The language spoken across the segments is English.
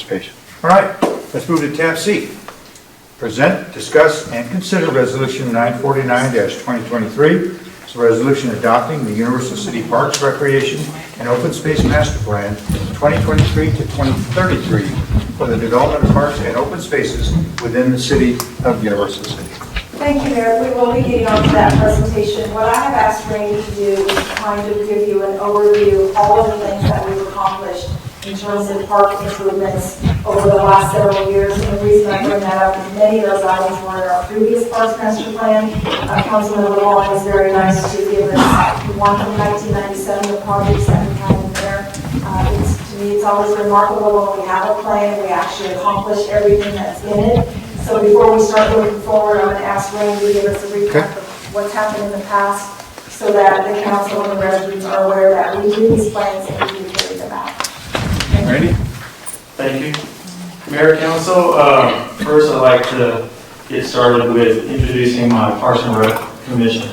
participation. All right, let's move to tab C. Present, discuss, and consider Resolution 949-2023. It's a resolution adopting the Universal City Parks, Recreation, and Open Space Master Plan 2023 to 2033 for the development of parks and open spaces within the city of Universal City. Thank you, Mayor. We will be getting on to that presentation. What I have asked Randy to do is kind of give you an overview of all of the things that we've accomplished in terms of park improvements over the last several years. And the reason I bring that up is many of those items were in our previous Parks Master Plan. Councilmember Vaughan was very nice to give us one from 1997, the projects that we had in there. To me, it's always remarkable when we have a plan, we actually accomplish everything that's in it. So before we start moving forward, I'm going to ask Randy to give us a recap of what's happened in the past so that the council and the residents are aware that we do these plans and we do carry them out. Randy? Thank you. Mayor, Council, first I'd like to get started with introducing my Parks and Rec Commission,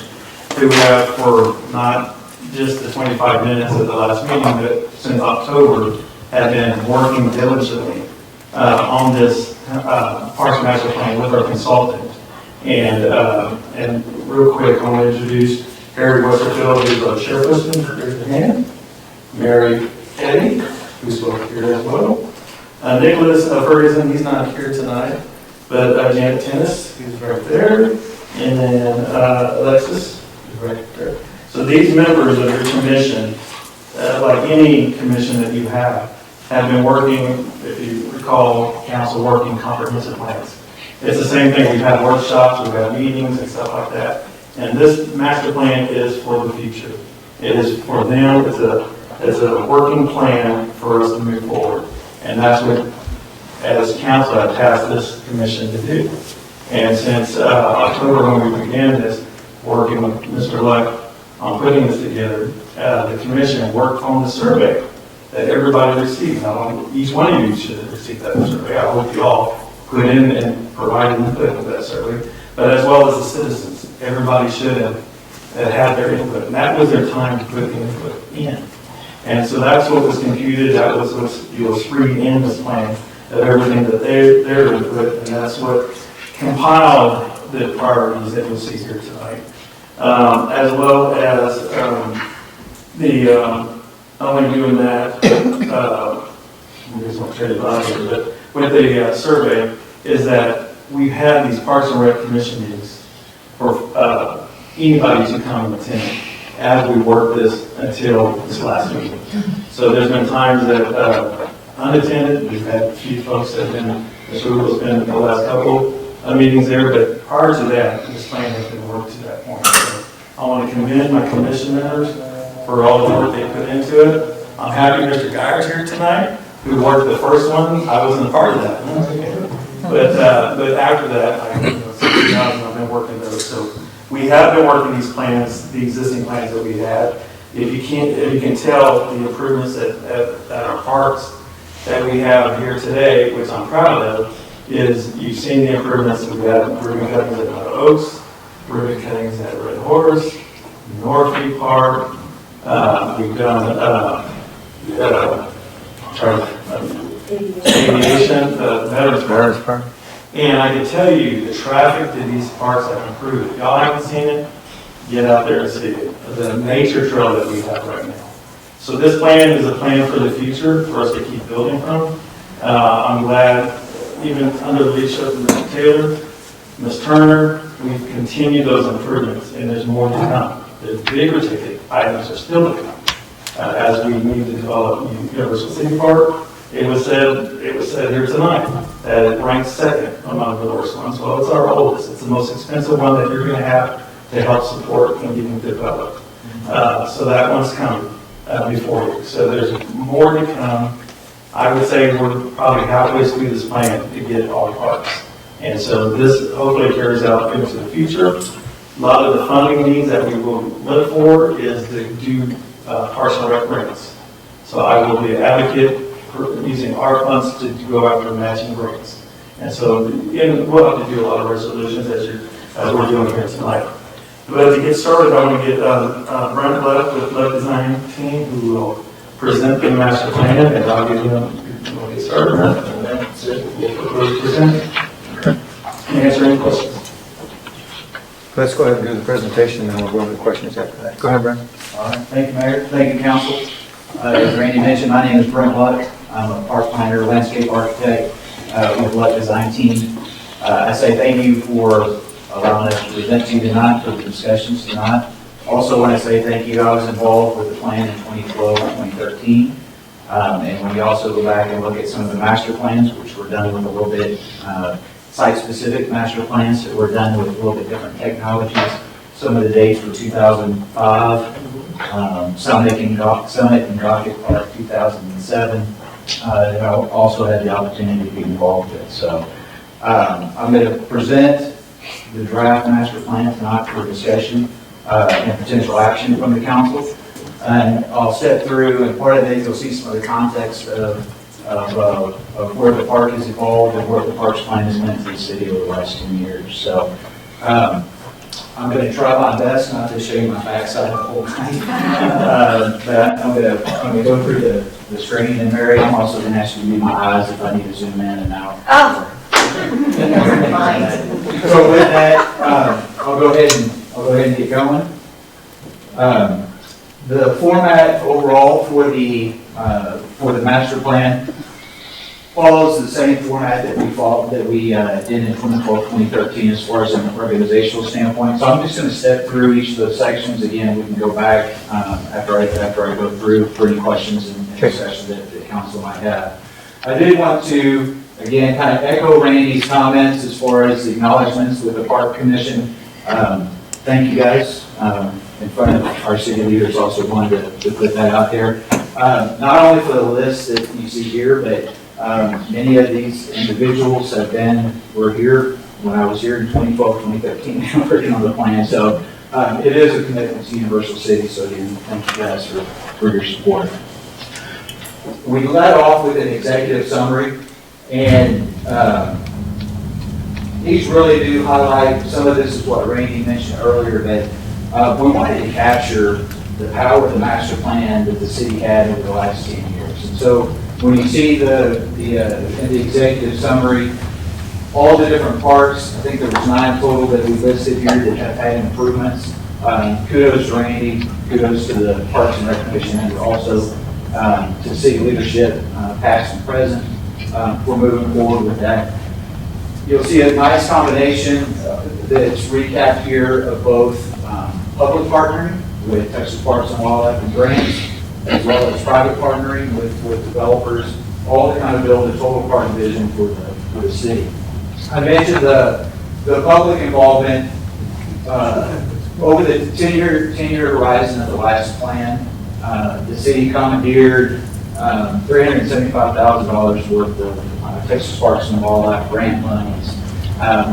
who have for not just the 25 minutes of the last meeting, but since October, have been working diligently on this Parks Master Plan with our consultant. And real quick, I want to introduce Harry Westerfield, who's our chairperson. Raise your hand. Mary Eddy, who spoke here as well. Nicholas Ferguson, he's not here tonight, but Janet Tennis, who's right there. And then Alexis, who's right there. So these members of your commission, like any commission that you have been working, if you recall, council working comprehensive plans. It's the same thing. We've had workshops, we've had meetings and stuff like that. And this master plan is for the future. It is for them. It's a working plan for us to move forward. And that's what, as council, I tasked this commission to do. And since October, when we began this, working with Mr. Luck on putting this together, the commission worked on the survey that everybody received. Now, each one of you should have received that survey. I hope you all put in and provided input with that survey, but as well as the citizens. Everybody should have had their input, and that was their time to put the input in. And so that's what was computed, that was what you will read in this plan of everything that their input, and that's what compiled the priorities that you'll see here tonight. As well as only doing that, I'm just going to trade it by here, but with the survey, is that we've had these Parks and Rec Commission meetings for anybody to come and attend as we work this until this last meeting. So there's been times that unattended, we've had a few folks that have been, Mr. Ugo's been in the last couple of meetings there, but prior to that, this plan has been worked to that point. So I want to commend my commission members for all the work they put into it. I'm happy Mr. Geyer's here tonight, who worked the first one. I wasn't a part of that. But after that, I've been working those. So we have been working these plans, the existing plans that we had. If you can tell the improvements at our parks that we have here today, which I'm proud of, is you've seen the improvements. We've had ribbon cuttings at Meadow Oaks, ribbon cuttings at Red Horse, Northview Park. We've done aviation, Veterans Park. And I can tell you, the traffic to these parks have improved. If y'all haven't seen it, get out there and see it. The nature trail that we have right now. So this plan is a plan for the future for us to keep building from. I'm glad, even under the leadership of Mr. Taylor, Ms. Turner, we've continued those improvements, and there's more to come. The bigger ticket items are still to come as we need to develop Universal City Park. It was said here tonight that it ranks second among the worst ones. Well, it's our oldest. It's the most expensive one that you're going to have to help support and getting developed. So that one's coming before you. So there's more to come. I would say we're probably halfway through this plan to get all parks. And so this hopefully carries out into the future. A lot of the funding needs that we will look for is to do Parks and Rec grants. So I will be an advocate for using our funds to go after matching grants. And so we'll have to do a lot of resolutions as we're doing here tonight. But to get started, I want to get Brent left with the design team who will present the master plan, and I'll get him. We'll get started. let's go ahead and do the presentation, and then we'll go into the questions after that. Go ahead, Brent. All right, thank you, Mayor. Thank you, Council. As Randy mentioned, my name is Brent Luck. I'm a park planner, landscape architect with Luck Design Team. I say thank you for allowing us to present to you tonight for the discussions tonight. Also want to say thank you. I was involved with the plan in 2012 and 2013. And when you also go back and look at some of the master plans, which were done with a little bit site-specific master plans that were done with a little bit different technologies. Some of the dates were 2005, Summit and Gothic Park 2007. I also had the opportunity to be involved with. So I'm going to present the draft master plan tonight for discussion and potential action from the council. And I'll step through, and part of it, you'll see some of the context of where the park has evolved and where the parks plan has meant to the city over the last 10 years. So I'm going to try my best not to show you my backside the whole time. But I'm going to go through the screen, and Mary, I'm also going to ask you to use my eyes if I need to zoom in and out. Oh. So with that, I'll go ahead and get going. The format overall for the master plan follows the same format that we did in 2012, 2013 as far as an organizational standpoint. So I'm just going to step through each of those sections again. We can go back after I go through for any questions and discussions that the council might have. I did want to again kind of echo Randy's comments as far as the acknowledgments with the Park Commission. Thank you guys. In front of our city leaders, also wanted to put that out there. Not only for the list that you see here, but many of these individuals were here when I was here in 2012, 2013, working on the plan. So it is a commitment to Universal City. So again, thank you guys for your support. We led off with an executive summary, and these really do highlight, some of this is what Randy mentioned earlier, that we wanted to capture the power of the master plan that the city had over the last 10 years. And so when you see in the executive summary, all the different parks, I think there was 9 total that we listed here that have had improvements. Kudos to Randy, kudos to the Parks and Recreation, and also to the city leadership, past and present. We're moving forward with that. You'll see a nice combination that's recapped here of both public partnering with Texas Parks and Wildlife and grants, as well as private partnering with developers, all to kind of build a total park vision for the city. I mentioned the public involvement over the 10-year horizon of the last plan. The city commandeered $375,000 worth of Texas Parks and Wildlife grant monies,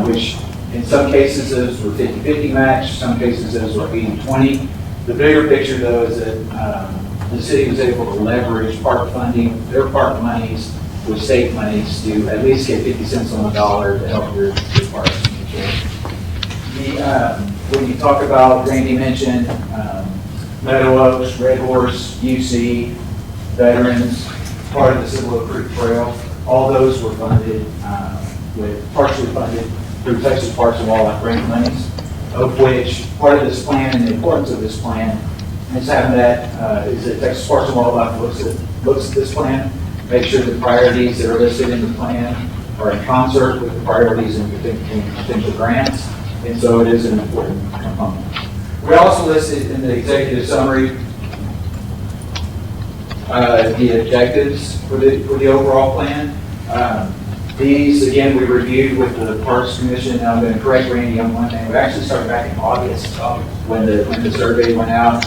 which in some cases those were 50-50 match, some cases those were 80-20. The bigger picture though is that the city was able to leverage park funding, their park monies with state monies to at least get 50 cents on the dollar to help your parks. When you talk about, Randy mentioned Meadow Oaks, Red Horse, UC, veterans, part of the Cibolo Creek Trail, all those were funded, partially funded through Texas Parks and Wildlife grant monies, of which part of this plan and the importance of this plan is having that, is that Texas Parks and Wildlife looks at this plan, make sure the priorities that are listed in the plan are in concert with the priorities in potential grants, and so it is an important component. We also listed in the executive summary the objectives for the overall plan. These, again, we reviewed with the Parks Commission, and I'm going to correct Randy on one thing. We actually started back in August when the survey went out.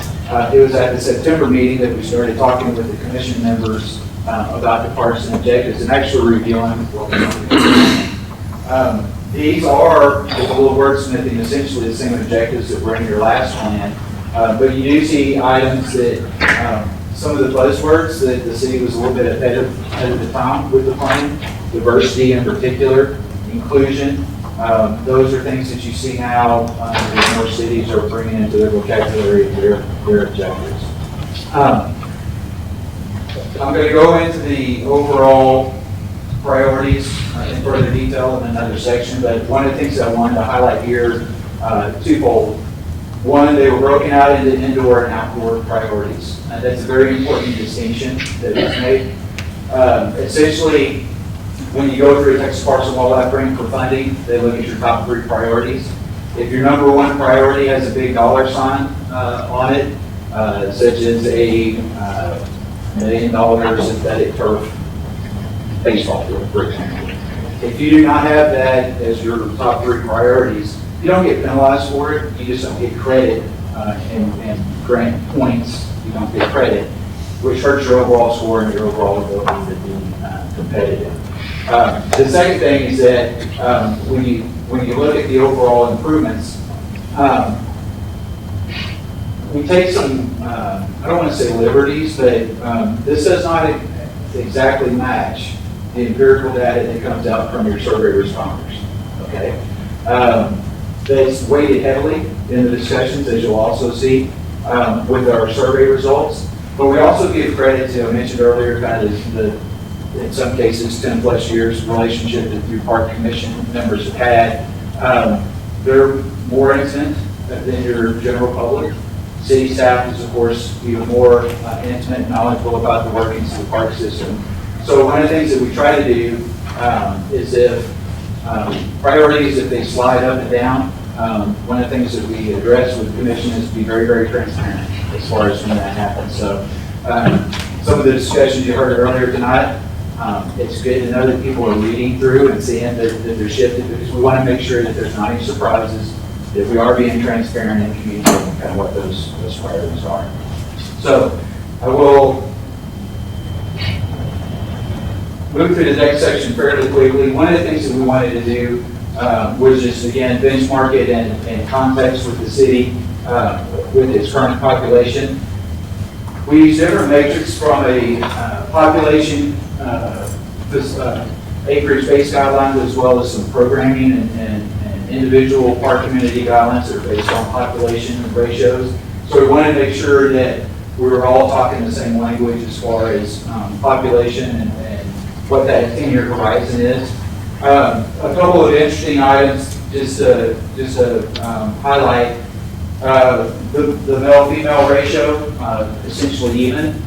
It was at the September meeting that we started talking with the commission members about the parks and objectives, and actually reviewing what we wanted to do. These are, with a little wordsmithing, essentially the same objectives that were in your last plan, but you do see items that some of the buzzwords that the city was a little bit ahead of the time with the plan, diversity in particular, inclusion. Those are things that you see now that more cities are bringing into their vocabulary, their objectives. I'm going to go into the overall priorities in further detail in another section, but one of the things I wanted to highlight here twofold. One, they were broken out into indoor and outdoor priorities. And that's a very important distinction that is made. Essentially, when you go through a Texas Parks and Wildlife grant for funding, they look at your top 3 priorities. If your number 1 priority has a big dollar sign on it, such as a $1 million synthetic turf baseball field, for example. If you do not have that as your top 3 priorities, you don't get penalized for it. You just don't get credit and grant points. You don't get credit, which hurts your overall score and your overall ability to be competitive. The second thing is that when you look at the overall improvements, we take some, I don't want to say liberties, but this does not exactly match the empirical data that comes out from your survey responders, okay? That's weighted heavily in the discussions, as you'll also see with our survey results. But we also give credit to, I mentioned earlier, kind of in some cases, 10 plus years relationship that your park commission members have had. They're more intimate than your general public. City staff is, of course, even more intimate and knowledgeable about the workings of the park system. So one of the things that we try to do is if priorities, if they slide up and down, one of the things that we address with the commission is to be very, very transparent as far as when that happens. So some of the discussions you heard earlier tonight, it's good to know that people are reading through and seeing that they're shifted, because we want to make sure that there's not any surprises, that we are being transparent and communicating kind of what those priorities are. So I will move through the next section fairly quickly. One of the things that we wanted to do was just, again, benchmark it in context with the city, with its current population. We use different metrics from a population, acreage-based guidelines, as well as some programming and individual park community guidelines that are based on population and ratios. So we wanted to make sure that we were all talking the same language as far as population and what that 10-year horizon is. A couple of interesting items just to highlight. The male-female ratio, essentially even.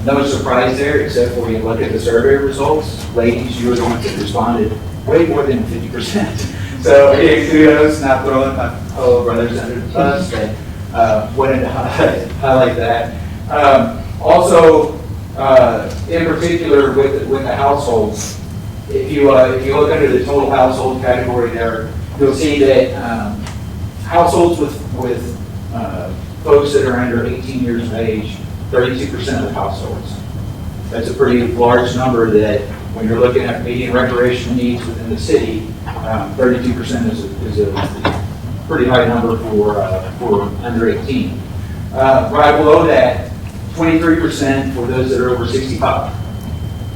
No surprise there, except for when you look at the survey results. Ladies, you were the ones that responded way more than 50%. So, again, kudos, not throwing my fellow brothers under the bus, but wanted to highlight that. Also, in particular with the households, if you look under the total household category there, you'll see that households with folks that are under 18 years of age, 32% of households. That's a pretty large number that when you're looking at median recreational needs within the city, 32% is a pretty high number for under 18. Right below that, 23% for those that are over 65.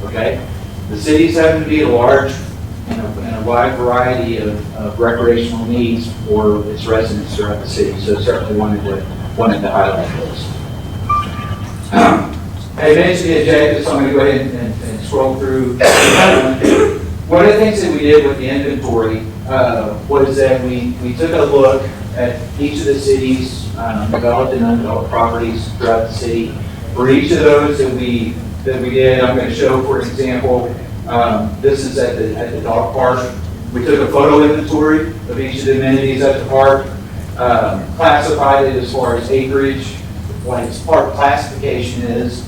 Okay? The city's having to be a large and a wide variety of recreational needs for its residents throughout the city. So certainly wanted to highlight those. I mentioned the objectives, so I'm going to go ahead and scroll through. One of the things that we did with the inventory was that we took a look at each of the cities, developed and undeveloped properties throughout the city. For each of those that we did, I'm going to show, for example, this is at the dog park. We took a photo inventory of each of the amenities at the park, classified it as far as acreage, what its park classification is,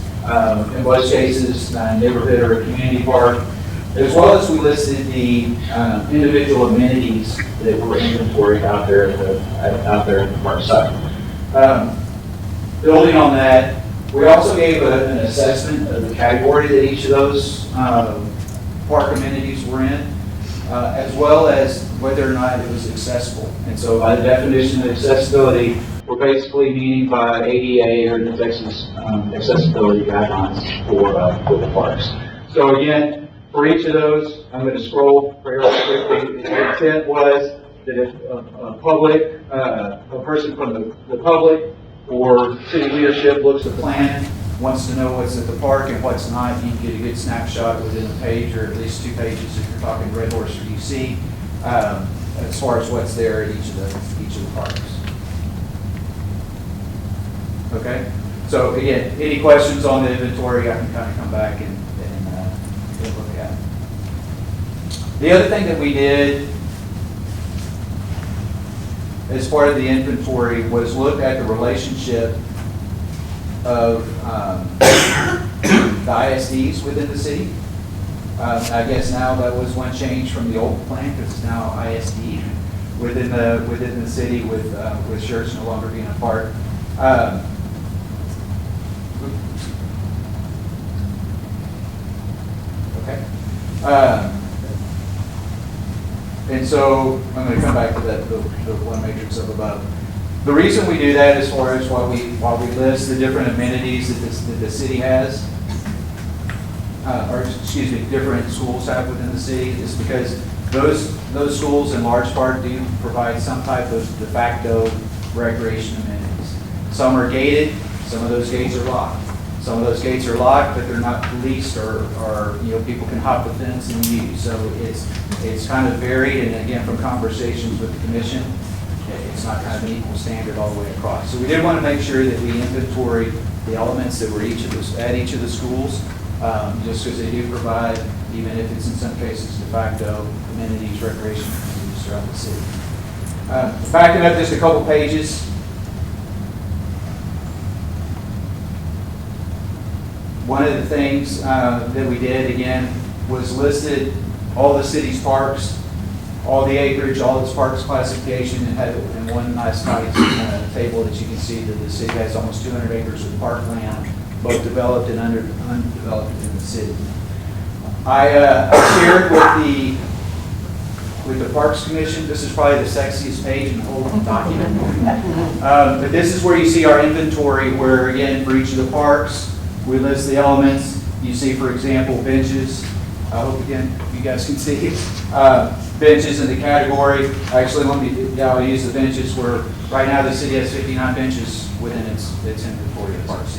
in most cases, neighborhood or a community park, as well as we listed the individual amenities that were inventoried out there at the park site. Building on that, we also gave an assessment of the category that each of those park amenities were in, as well as whether or not it was accessible. And so by the definition of accessibility, we're basically meaning by ADA or the Texas accessibility guidelines for the parks. So again, for each of those, I'm going to scroll fairly quickly. The intent was that if a person from the public or city leadership looks at the plan, wants to know what's at the park and what's not, you can get a good snapshot within a page or at least 2 pages if you're talking Red Horse or DC. as far as what's there at each of the parks. Okay? So again, any questions on the inventory, I can kind of come back and look at. The other thing that we did as part of the inventory was look at the relationship of the ISDs within the city. I guess now that was one change from the old plan, because it's now ISD within the city with church no longer being a part. Okay. And so I'm going to come back to the one matrix up above. The reason we do that, as far as while we list the different amenities that the city has, or excuse me, different schools have within the city, is because those schools in large part do provide some type of de facto recreation amenities. Some are gated, some of those gates are locked. Some of those gates are locked, but they're not policed, or people can hop the fence and use. So it's kind of varied, and again, from conversations with the commission, it's not kind of an equal standard all the way across. So we did want to make sure that we inventory the elements that were at each of the schools, just because they do provide, even if it's in some cases de facto, amenities, recreation amenities throughout the city. Backing up just a couple pages. One of the things that we did, again, was listed all the city's parks, all the acreage, all its parks classification, and had it in one nice table that you can see that the city has almost 200 acres of parkland, both developed and undeveloped in the city. I shared with the Parks Commission, this is probably the sexiest page in the whole document. But this is where you see our inventory, where again, for each of the parks, we list the elements. You see, for example, benches. I hope again you guys can see benches in the category. Actually, I'll use the benches where right now the city has 59 benches within its inventory of parks.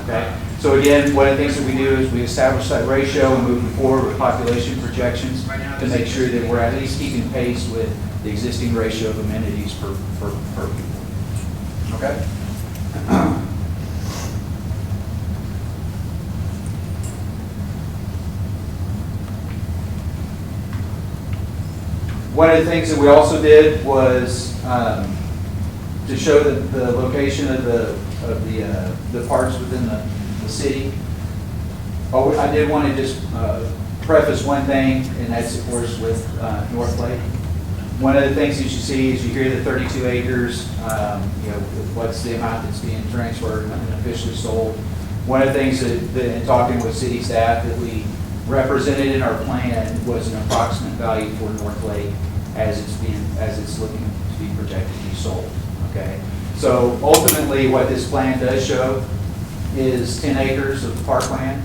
Okay. So again, one of the things that we do is we establish that ratio and moving forward with population projections to make sure that we're at least keeping pace with the existing ratio of amenities per people. Okay. One of the things that we also did was to show the location of the parks within the city. Oh, I did want to just preface one thing, and that's of course with North Lake. One of the things that you see is you hear the 32 acres. What's the amount that's being transferred and officially sold. One of the things that in talking with city staff that we represented in our plan was an approximate value for North Lake as it's looking to be projected to be sold. Okay, so ultimately, what this plan does show is 10 acres of parkland,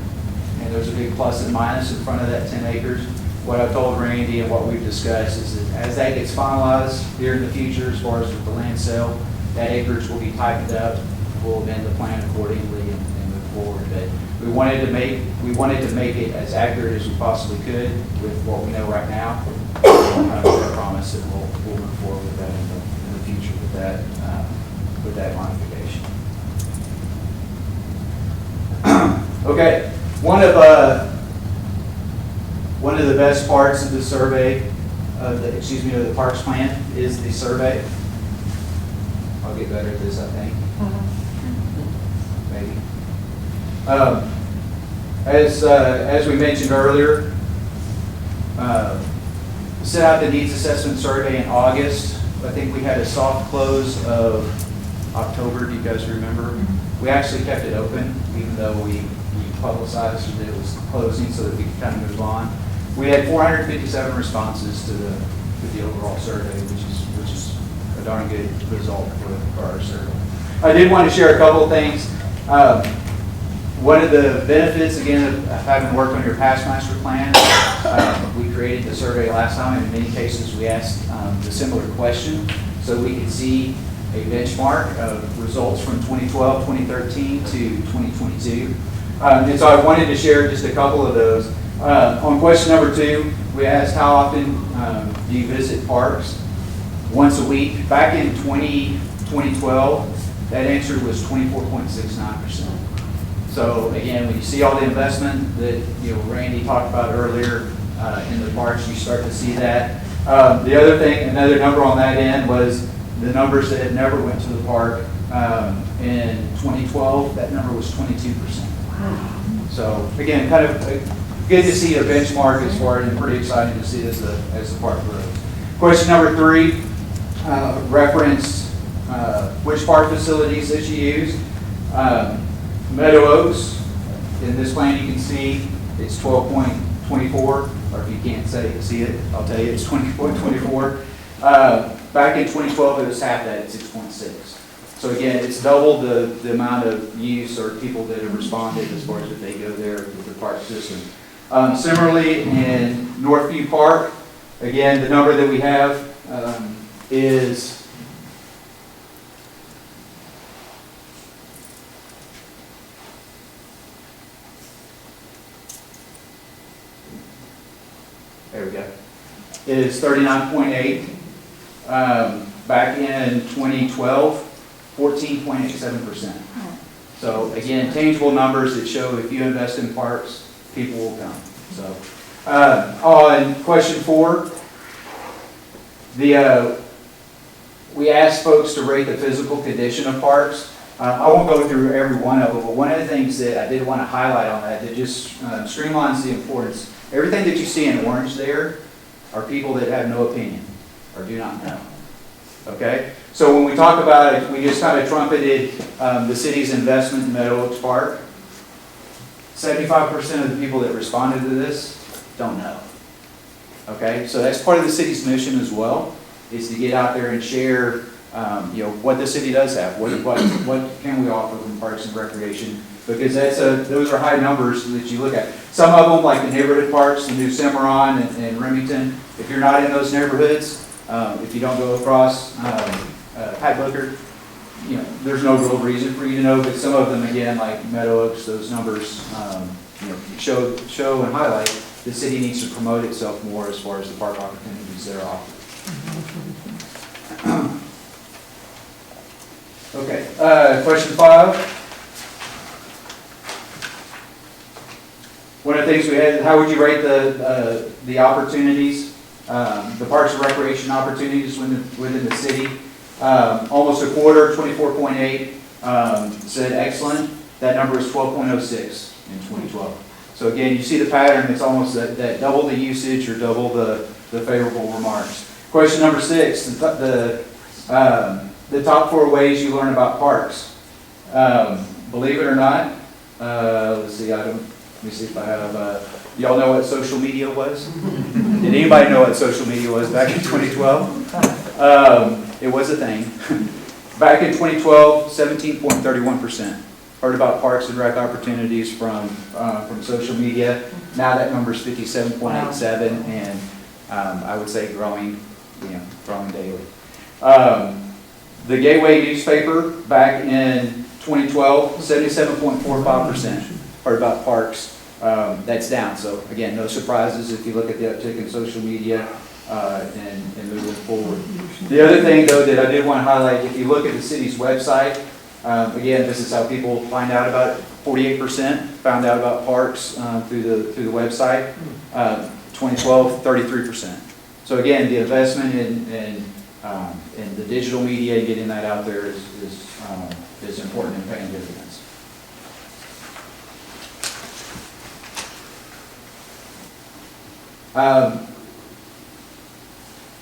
and there's a big plus and minus in front of that 10 acres. What I've told Randy and what we've discussed is that as that gets finalized here in the future, as far as with the land sale, that acreage will be tightened up. We'll amend the plan accordingly and move forward. But we wanted to make it as accurate as we possibly could with what we know right now. I promise that we'll move forward with that in the future with that modification. Okay, one of the best parts of the survey of the parks plan is the survey. I'll get better at this, I think. Maybe. As we mentioned earlier, set out the needs assessment survey in August. I think we had a soft close of October. Do you guys remember? We actually kept it open, even though we publicized that it was closing so that we could kind of move on. We had 457 responses to the overall survey, which is a darn good result for our survey. I did want to share a couple of things. One of the benefits, again, of having worked on your past master plan, we created the survey last time, and in many cases we asked the similar question so we could see a benchmark of results from 2012, 2013 to 2022. And so I wanted to share just a couple of those. On question number 2, we asked how often do you visit parks? once a week. Back in 2012, that answer was 24.69%. So again, when you see all the investment that Randy talked about earlier in the parks, you start to see that. The other thing, another number on that end was the numbers that had never went to the park. In 2012, that number was 22%. So again, kind of good to see a benchmark as far as, and pretty exciting to see as the park grows. Question number 3 referenced which park facilities that you use. Meadow Oaks, in this plan you can see it's 12.24, or if you can't see it, I'll tell you it's 20.24. Back in 2012 it was half that at 6.6. So again, it's doubled the amount of use or people that have responded as far as if they go there with the park system. Similarly, in Northview Park, again, the number that we have is there we go. It is 39.8. Back in 2012, 14.87%. So again, tangible numbers that show if you invest in parks, people will come. So on question 4, we asked folks to rate the physical condition of parks. I won't go through every one of them, but one of the things that I did want to highlight on that just streamlines the importance. Everything that you see in orange there are people that have no opinion or do not know. Okay? So when we talk about it, we just kind of trumpeted the city's investment in Meadow Oaks Park. 75% of the people that responded to this don't know. Okay? So that's part of the city's mission as well, is to get out there and share what the city does have. What can we offer from Parks and Recreation? Because those are high numbers that you look at. Some of them, like the neighborhood parks, the new Cimarron and Remington, if you're not in those neighborhoods, if you don't go across Pat Booker, there's no real reason for you to know. But some of them, again, like Meadow Oaks, those numbers show and highlight the city needs to promote itself more as far as the park opportunities that are offered. Okay, question 5. One of the things we had, how would you rate the opportunities, the Parks and Recreation opportunities within the city? Almost a quarter, 24.8, said excellent. That number is 12.06 in 2012. So again, you see the pattern. It's almost that double the usage or double the favorable remarks. Question number 6, the top 4 ways you learn about parks. Believe it or not, let's see, let me see if I have, y'all know what social media was? Did anybody know what social media was back in 2012? It was a thing. Back in 2012, 17.31% heard about Parks and Rec opportunities from social media. Now that number is 57.87, and I would say growing daily. The Gateway newspaper back in 2012, 77.45% heard about parks. That's down. So again, no surprises if you look at the uptick in social media and moving forward. The other thing though that I did want to highlight, if you look at the city's website, again, this is how people find out about it. 48% found out about parks through the website. 2012, 33%. So again, the investment in the digital media and getting that out there is important in paying dividends.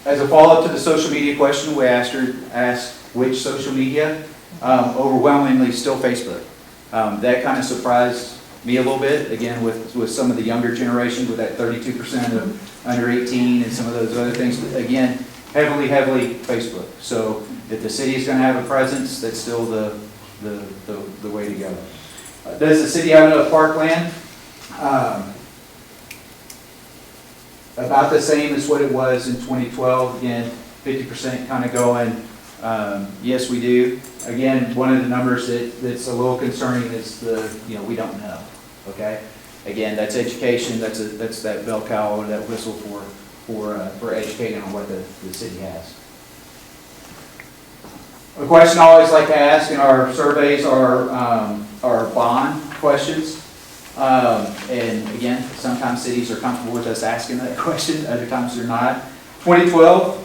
As a follow-up to the social media question, we asked which social media. Overwhelmingly, still Facebook. That kind of surprised me a little bit. Again, with some of the younger generation, with that 32% of under 18 and some of those other things. But again, heavily Facebook. So if the city is going to have a presence, that's still the way to go. Does the city have enough parkland? About the same as what it was in 2012. Again, 50% kind of going, yes, we do. Again, one of the numbers that's a little concerning is we don't know. Okay. Again, that's education. That's that bell cow or that whistle for educating on what the city has. A question I always like to ask in our surveys are bond questions. And again, sometimes cities are comfortable with us asking that question, other times they're not. 2012,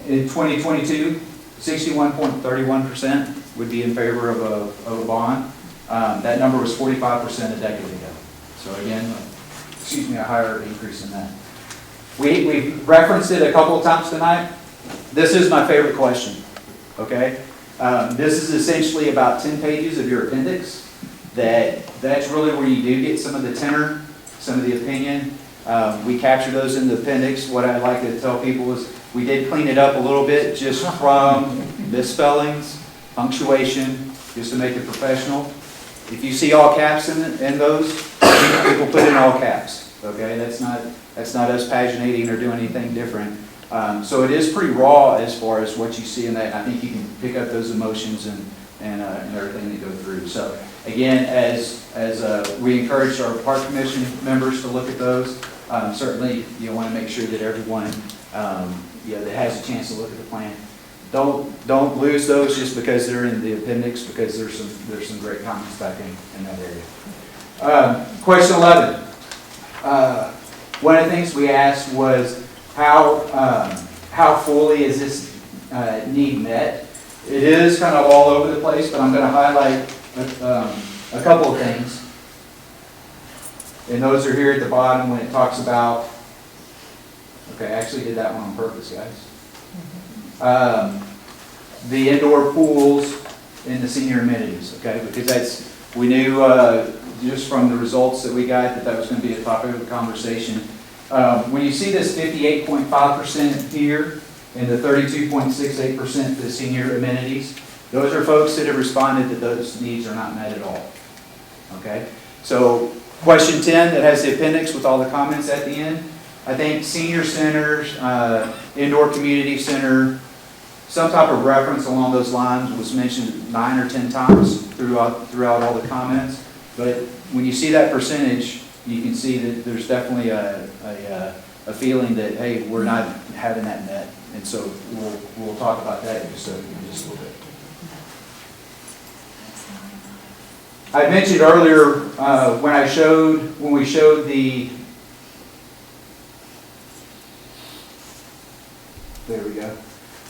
in 2022, 61.31% would be in favor of a bond. That number was 45% a decade ago. So again, a higher increase in that. We referenced it a couple of times tonight. This is my favorite question, okay? This is essentially about 10 pages of your appendix. That's really where you do get some of the tenor, some of the opinion. We capture those in the appendix. What I like to tell people is we did clean it up a little bit just from misspellings, punctuation, just to make it professional. If you see all caps in those, people put in all caps, okay? That's not us paginating or doing anything different. So it is pretty raw as far as what you see in that. I think you can pick up those emotions and everything that go through. So again, as we encourage our park commission members to look at those, certainly you want to make sure that everyone that has a chance to look at the plan. Don't lose those just because they're in the appendix, because there's some great comments back in that area. Question 11. One of the things we asked was how fully is this need met? It is kind of all over the place, but I'm going to highlight a couple of things. And those are here at the bottom when it talks about, okay, I actually did that one on purpose, guys. The indoor pools and the senior amenities, okay, because we knew just from the results that we got that was going to be a topic of conversation. When you see this 58.5% here and the 32.68% for the senior amenities, those are folks that have responded that those needs are not met at all. Okay, so question 10 that has the appendix with all the comments at the end. I think senior centers, indoor community center, some type of reference along those lines was mentioned 9 or 10 times throughout all the comments. But when you see that percentage, you can see that there's definitely a feeling that, hey, we're not having that met. And so we'll talk about that in just a little bit. I mentioned earlier when we showed the, there we go.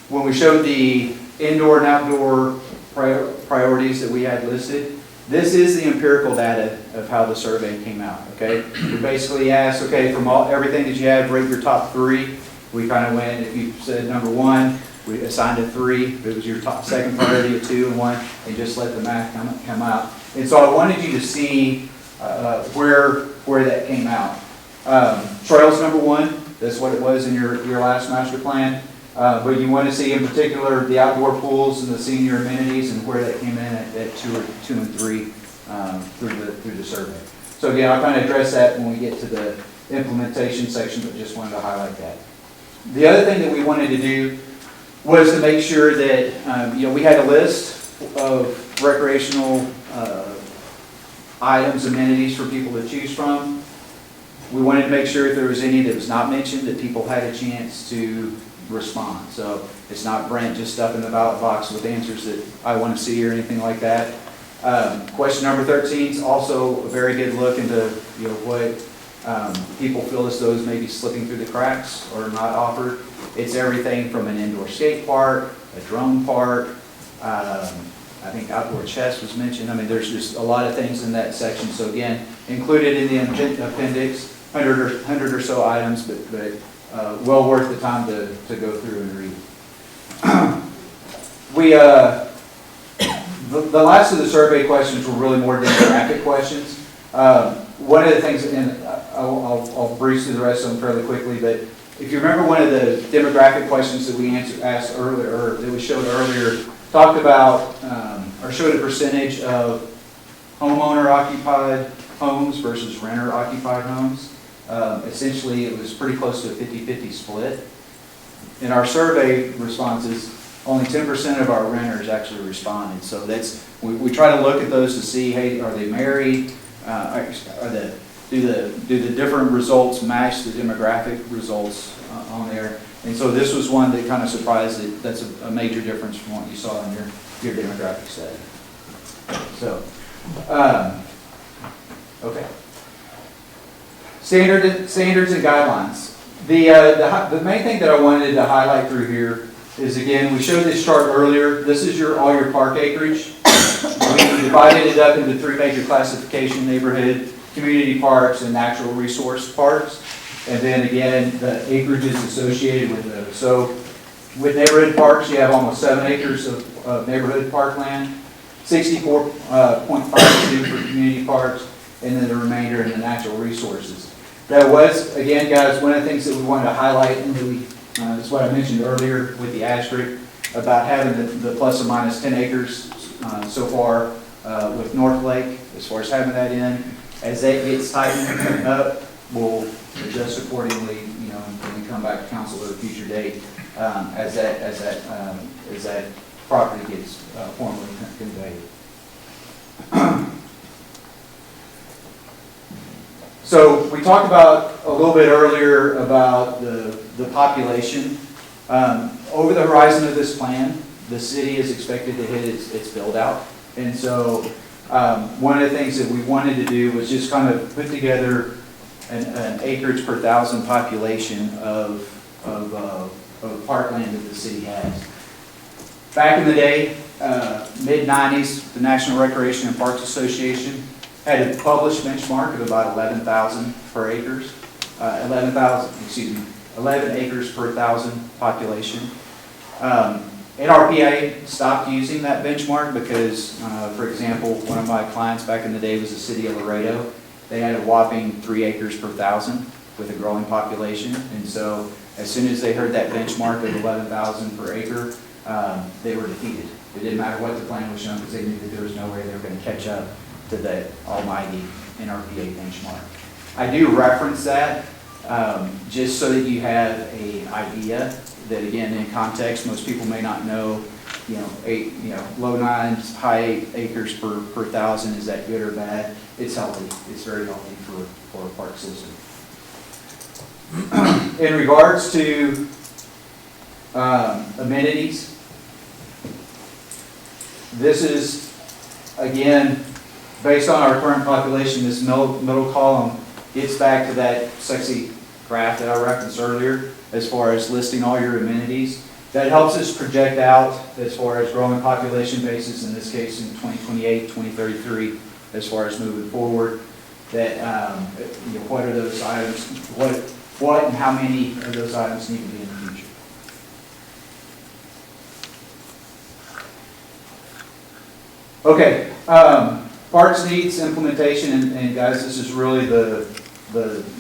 When we showed the indoor and outdoor priorities that we had listed, this is the empirical data of how the survey came out, okay? We basically asked, okay, from everything that you have, rate your top 3. We kind of went, if you said number 1, we assigned a 3. If it was your second priority, a 2 and 1, and just let the math come out. And so I wanted you to see where that came out. Trails number 1, that's what it was in your last master plan. But you want to see in particular the outdoor pools and the senior amenities and where that came in at 2 and 3 through the survey. So again, I'll kind of address that when we get to the implementation section, but just wanted to highlight that. The other thing that we wanted to do was to make sure that we had a list of recreational items, amenities for people to choose from. We wanted to make sure if there was any that was not mentioned, that people had a chance to respond. So it's not Brent just stuffing the ballot box with answers that I want to see or anything like that. Question number 13 is also a very good look into what people feel as though is maybe slipping through the cracks or not offered. It's everything from an indoor skate park, a drone park, I think outdoor chess was mentioned. I mean, there's just a lot of things in that section. So again, included in the appendix, 100 or so items, but well worth the time to go through and read. The last of the survey questions were really more demographic questions. One of the things, and I'll breeze through the rest of them fairly quickly, but if you remember one of the demographic questions that we asked earlier, or that we showed earlier, talked about or showed a percentage of homeowner-occupied homes versus renter-occupied homes. Essentially, it was pretty close to a 50-50 split. In our survey responses, only 10% of our renters actually responded. So we try to look at those to see, hey, are they married? Are the do the different results match the demographic results on there. And so this was one that kind of surprised that that's a major difference from what you saw in your demographic study. So, okay. Standards and guidelines. The main thing that I wanted to highlight through here is, again, we showed this chart earlier. This is all your park acreage. We divided it up into 3 major classification: neighborhood, community parks, and natural resource parks. And then again, the acreages associated with those. So with neighborhood parks, you have almost 7 acres of neighborhood parkland, 64.52 for community parks, and then the remainder in the natural resources. That was, again, guys, one of the things that we wanted to highlight, and that's what I mentioned earlier with the asterisk about having the plus or minus 10 acres so far with North Lake, as far as having that in. As that gets tightened up, we'll adjust accordingly, and come back to council at a future date as that property gets formally conveyed. So we talked about a little bit earlier about the population. Over the horizon of this plan, the city is expected to hit its build out. And so one of the things that we wanted to do was just kind of put together an acreage per thousand population of parkland that the city has. Back in the day, mid-90s, the National Recreation and Parks Association had a published benchmark of about 11,000 per acres, 11 acres per thousand population. NRPA stopped using that benchmark because, for example, one of my clients back in the day was the city of Laredo. They had a whopping 3 acres per thousand with a growing population. And so as soon as they heard that benchmark of 11,000 per acre, they were defeated. It didn't matter what the plan was showing because they knew that there was no way they were going to catch up to the almighty NRPA benchmark. I do reference that just so that you have an idea that, again, in context, most people may not know, low 9s, high 8 acres per thousand, is that good or bad? It's healthy. It's very healthy for a park system. In regards to amenities, this is, again, based on our current population. This middle column gets back to that sexy graph that I referenced earlier as far as listing all your amenities. That helps us project out as far as growing population basis, in this case in 2028, 2033, as far as moving forward, that what are those items, what and how many of those items need to be in the future. Okay, parks needs implementation, and guys, this is really the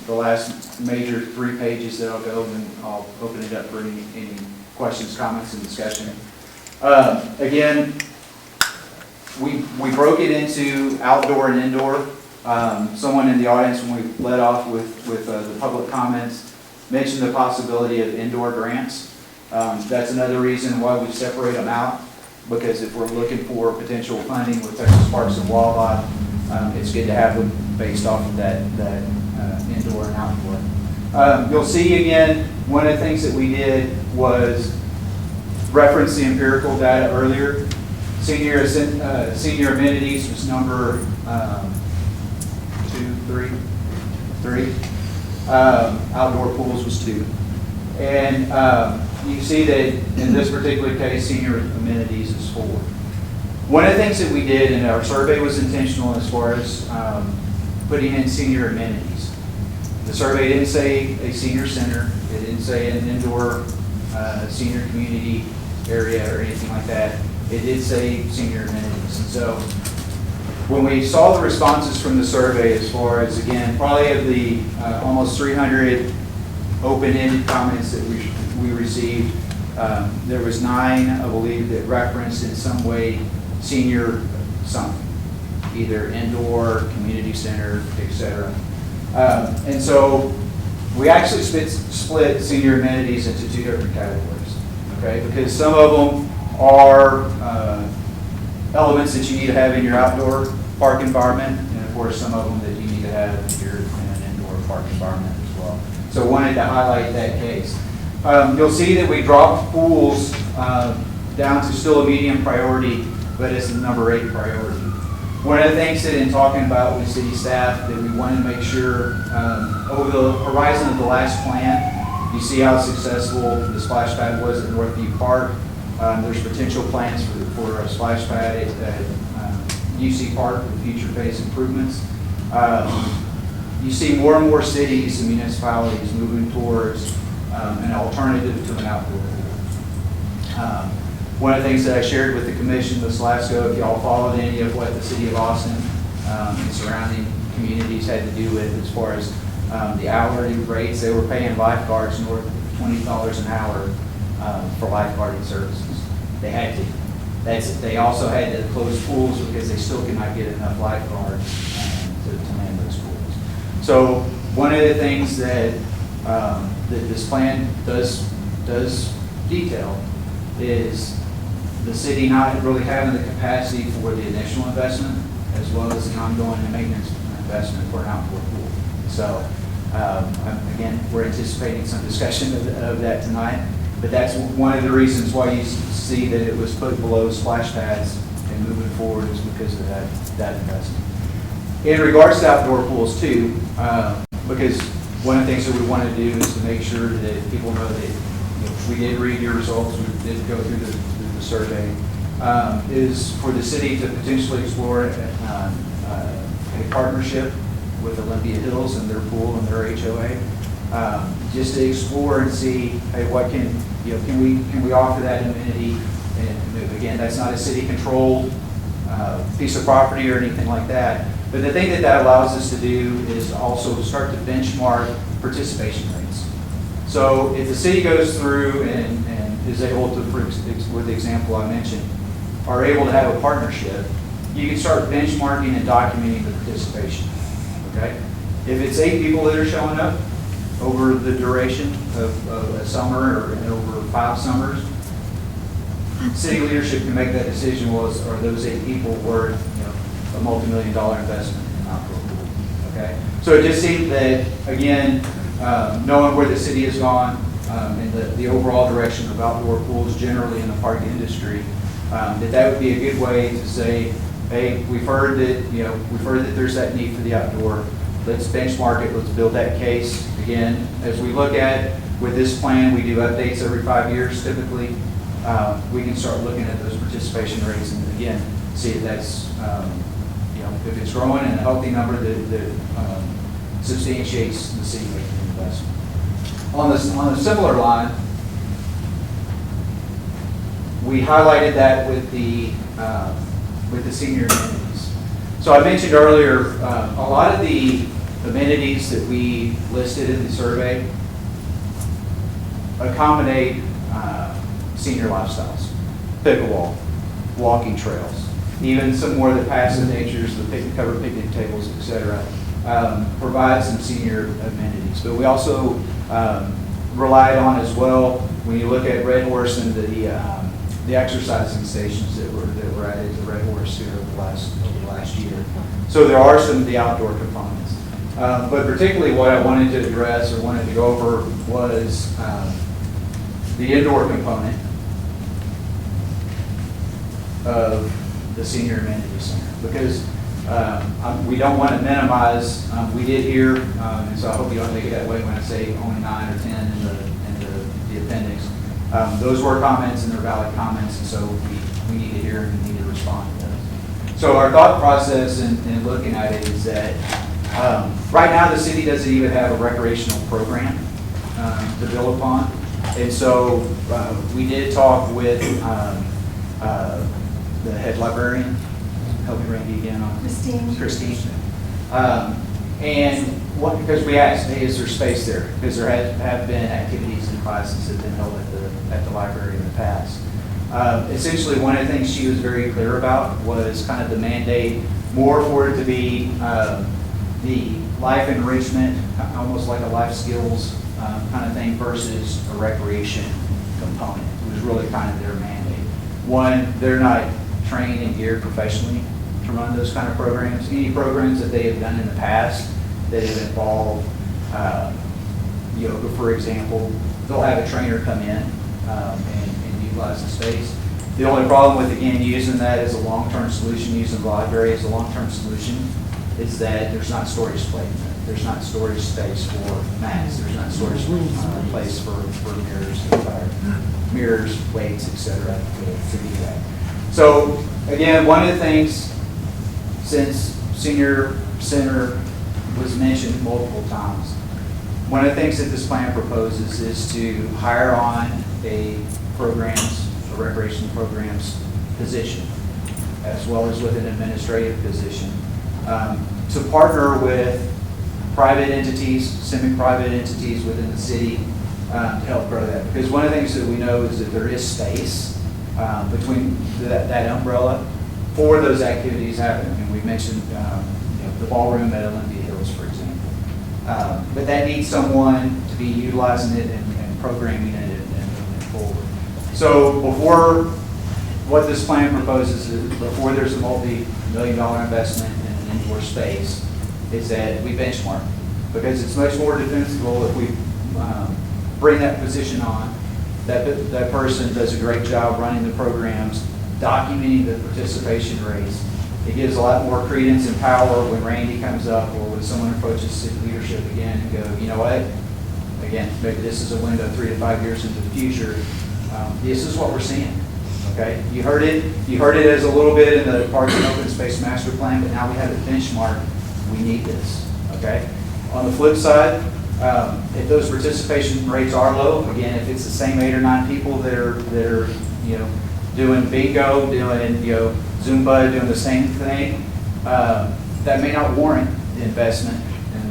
last major 3 pages that I'll go, and I'll open it up for any questions, comments, and discussion. Again, we broke it into outdoor and indoor. Someone in the audience, when we led off with the public comments, mentioned the possibility of indoor grants. That's another reason why we separate them out, because if we're looking for potential funding with Texas Parks and Wildlife, it's good to have them based off of that indoor and outdoor. You'll see again, one of the things that we did was reference the empirical data earlier. Senior amenities was number 3. Outdoor pools was 2. And you see that in this particular case, senior amenities is 4. One of the things that we did, and our survey was intentional as far as putting in senior amenities. The survey didn't say a senior center. It didn't say an indoor senior community area or anything like that. It did say senior amenities. And so when we saw the responses from the survey, as far as, again, probably of the almost 300 open-ended comments that we received, there was 9, I believe, that referenced in some way senior something, either indoor, community center, etc. And so we actually split senior amenities into 2 different categories, okay? Because some of them are elements that you need to have in your outdoor park environment, and of course some of them that you need to have in your park environment as well. So wanted to highlight that case. You'll see that we dropped pools down to still a medium priority, but it's the number 8 priority. One of the things that in talking about with city staff that we wanted to make sure over the horizon of the last plan, you see how successful the splash pad was at Northview Park. There's potential plans for a splash pad at UC Park with future phase improvements. You see more and more cities and municipalities moving towards an alternative to an outdoor pool. One of the things that I shared with the commission this last go, if y'all followed any of what the city of Austin and surrounding communities had to do with as far as the hourly rates, they were paying lifeguards north of $20 an hour for lifeguarding services. They had to. They also had to close pools because they still could not get enough lifeguards to man those pools. So one of the things that this plan does detail is the city not really having the capacity for the initial investment as well as the ongoing maintenance investment for an outdoor pool. So again, we're anticipating some discussion of that tonight, but that's one of the reasons why you see that it was put below splash pads and moving forward is because of that investment. In regards to outdoor pools too, because one of the things that we want to do is to make sure that people know that we did read your results, we did go through the survey, is for the city to potentially explore a partnership with Olympia Hills and their pool and their HOA, just to explore and see, hey, what can we offer that amenity? And again, that's not a city-controlled piece of property or anything like that. But the thing that allows us to do is also start to benchmark participation rates. So if the city goes through and is able to, with the example I mentioned, are able to have a partnership, you can start benchmarking and documenting the participation. Okay? If it's 8 people that are showing up over the duration of a summer or over 5 summers, city leadership can make that decision. Are those 8 people worth a multi-million-dollar investment in an outdoor pool? Okay? So it just seemed that, again, knowing where the city has gone and the overall direction of outdoor pools generally in the park industry, that would be a good way to say, hey, we've heard that there's that need for the outdoor. Let's benchmark it. Let's build that case. Again, as we look at with this plan, we do updates every 5 years typically. We can start looking at those participation rates and again see if that's if it's growing in a healthy number that substantiates the city making an investment. On a similar line, we highlighted that with the senior amenities. So I mentioned earlier, a lot of the amenities that we listed in the survey accommodate senior lifestyles, pickleball, walking trails, even some more of the passive natures, the covered picnic tables, etc. Provide some senior amenities. But we also relied on as well, when you look at Red Horse and the exercising stations that were added to Red Horse here over the last year. So there are some of the outdoor components. But particularly what I wanted to address or wanted to go over was the indoor component of the senior amenity center. Because we don't want to minimize, we did hear, and so I hope you don't take it that way when I say only 9 or 10 in the appendix. Those were comments and they're valid comments, and so we need to hear and we need to respond to those. So our thought process in looking at it is that right now the city doesn't even have a recreational program to build upon. And so we did talk with the head librarian, help me Randy again on Christine. And because we asked, hey, is there space there? Because there have been activities and classes that have been held at the library in the past. Essentially, one of the things she was very clear about was kind of the mandate more for it to be the life enrichment, almost like a life skills kind of thing versus a recreation component. It was really kind of their mandate. One, they're not trained and geared professionally to run those kind of programs. Any programs that they have done in the past that have involved Yoga, for example, they'll have a trainer come in and utilize the space. The only problem with, again, using that as a long-term solution, using the library as a long-term solution, is that there's not storage space. There's not storage space for mats. There's not storage place for mirrors, weights, etc. to do that. So again, one of the things, since senior center was mentioned multiple times, one of the things that this plan proposes is to hire on a recreation programs position, as well as with an administrative position, to partner with private entities, semi-private entities within the city to help grow that. Because one of the things that we know is that there is space between that umbrella for those activities happening. And we mentioned the ballroom at Olympia Hills, for example. But that needs someone to be utilizing it and programming it and moving it forward. So before, what this plan proposes is, before there's a multi-million-dollar investment in an indoor space, is that we benchmark. Because it's much more defensible if we bring that position on, that person does a great job running the programs, documenting the participation rates. It gives a lot more credence and power when Randy comes up or when someone approaches city leadership again and go, you know what? Again, maybe this is a window 3 to 5 years into the future. This is what we're seeing. Okay, you heard it as a little bit in the Parks and Open Space Master Plan, but now we have a benchmark. We need this. Okay. On the flip side, if those participation rates are low, again, if it's the same 8 or 9 people that are doing bingo, doing Zumba, doing the same thing, that may not warrant the investment in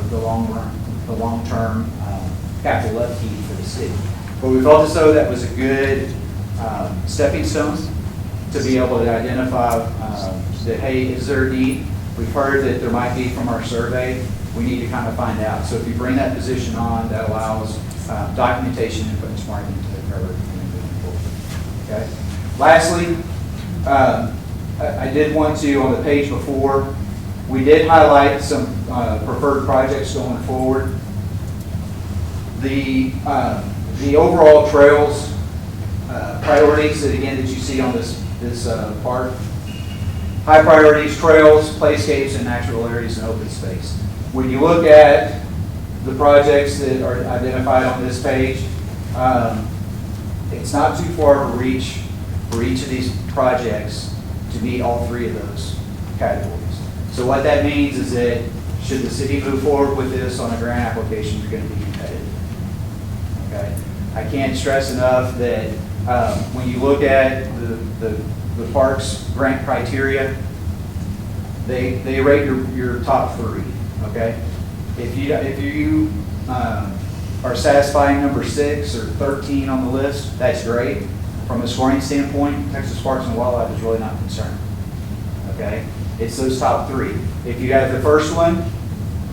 the long run, the long-term capital upkeep for the city. But we felt as though that was a good stepping stone to be able to identify that, hey, is there a need? We've heard that there might be from our survey. We need to kind of find out. So if you bring that position on, that allows documentation and benchmarking to occur moving forward. Okay. Lastly, I did want to, on the page before, we did highlight some preferred projects going forward. The overall trails priorities that again that you see on this part. High priorities, trails, playscapes, and natural areas and open space. When you look at the projects that are identified on this page, it's not too far to reach for each of these projects to meet all 3 of those categories. So what that means is that should the city move forward with this on a grant application, you're going to be competitive. Okay? I can't stress enough that when you look at the parks grant criteria, they rate your top 3. Okay, if you are satisfying number 6 or 13 on the list, that's great. From a scoring standpoint, Texas Parks and Wildlife is really not concerned. Okay, it's those top 3. If you have the first one,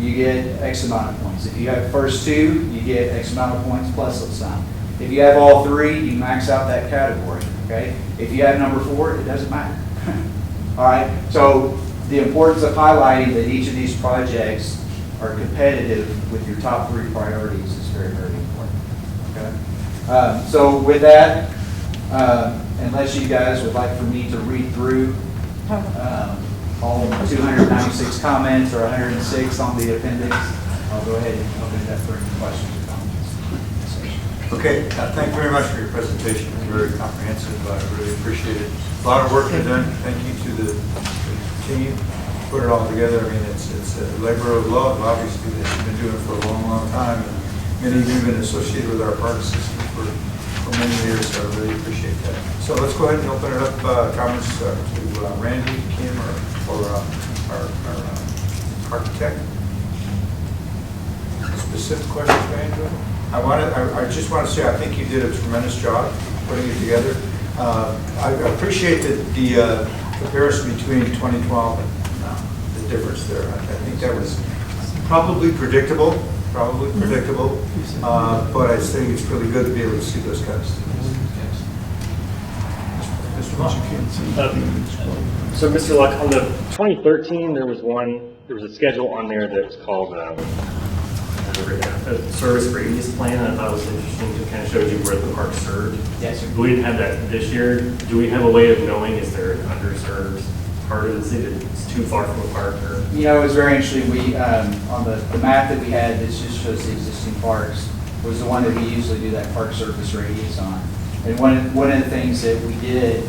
you get X amount of points. If you have the first 2, you get X amount of points plus a sign. If you have all 3, you max out that category. Okay, if you have number 4, it doesn't matter. All right, so the importance of highlighting that each of these projects are competitive with your top 3 priorities is very, very important. Okay. So with that, unless you guys would like for me to read through all 296 comments or 106 on the appendix, I'll go ahead and open it up for any questions or comments. Okay, thank you very much for your presentation. It was very comprehensive. I really appreciate it. A lot of work been done. Thank you to the team. Put it all together. I mean, it's a labor of love, obviously, that you've been doing for a long, long time. And many of you have been associated with our park system for many years, so I really appreciate that. So let's go ahead and open it up, comments to Randy, Kim, or our architect. Specific questions, Randy? I just want to say I think you did a tremendous job putting it together. I appreciate the comparison between 2012 and the difference there. I think that was probably predictable, but I think it's really good to be able to see those kinds of things. Mr. Vaughn. So, Mr. Luck, on the 2013, there was a schedule on there that's called a service radius plan. I thought it was interesting to kind of show you where the park served. Yes, sir. We didn't have that this year. Do we have a way of knowing, is there an underserved part of the city that's too far from a park or? You know, it was very interesting. We, on the map that we had, this just shows the existing parks, was the one that we usually do that park surface radius on. And one of the things that we did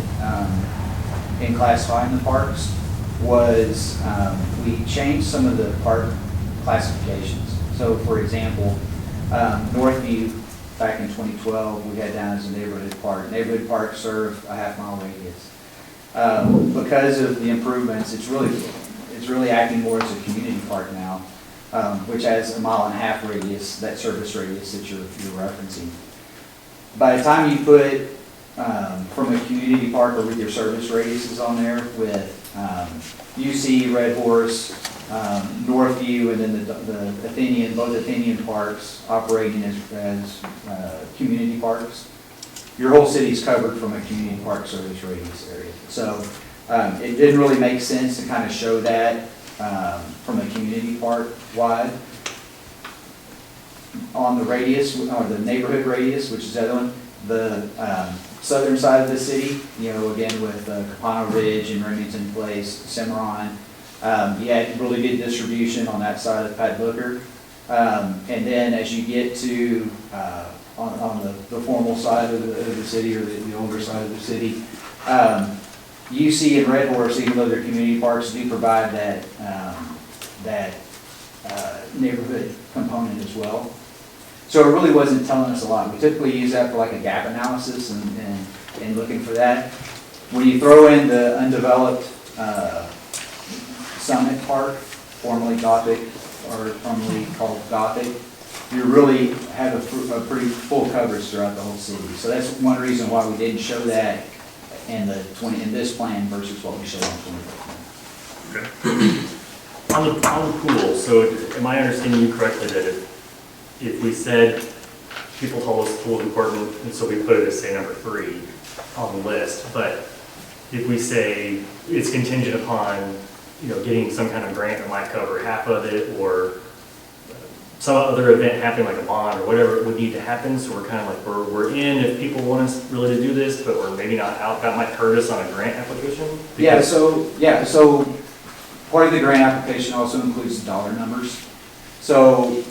in classifying the parks was we changed some of the park classifications. So for example, Northview, back in 2012, we had down as a neighborhood park. Neighborhood parks serve a half-mile radius. Because of the improvements, it's really acting more as a community park now, which has a 1.5 mile radius, that surface radius that you're referencing. By the time you put from a community park or with your service radiuses on there with UC, Red Horse, Northview, and then the Athenian, both Athenian parks operating as community parks, your whole city's covered from a community park service radius area. So it didn't really make sense to kind of show that from a community park wide. On the radius, or the neighborhood radius, which is the other one, the southern side of the city, you know, again with Capano Ridge and Remington Place, Cimarron, you had really good distribution on that side of Pat Booker. And then as you get to on the formal side of the city, or the older side of the city, UC and Red Horse, even though they're community parks, do provide that neighborhood component as well. So it really wasn't telling us a lot. We typically use that for like a gap analysis and looking for that. When you throw in the undeveloped Summit Park, formerly Gothic, or formerly called Gothic, you really have a pretty full coverage throughout the whole city. So that's one reason why we didn't show that in this plan versus what we showed on 2015. Okay. On the pool, so am I understanding you correctly that if we said, people told us the pool is important, and so we put it as, say, number 3 on the list, but if we say it's contingent upon, you know, getting some kind of grant that might cover half of it, or some other event happening like a bond or whatever would need to happen, so we're kind of like, we're in if people want us really to do this, but we're maybe not out, that might hurt us on a grant application? So part of the grant application also includes dollar numbers. So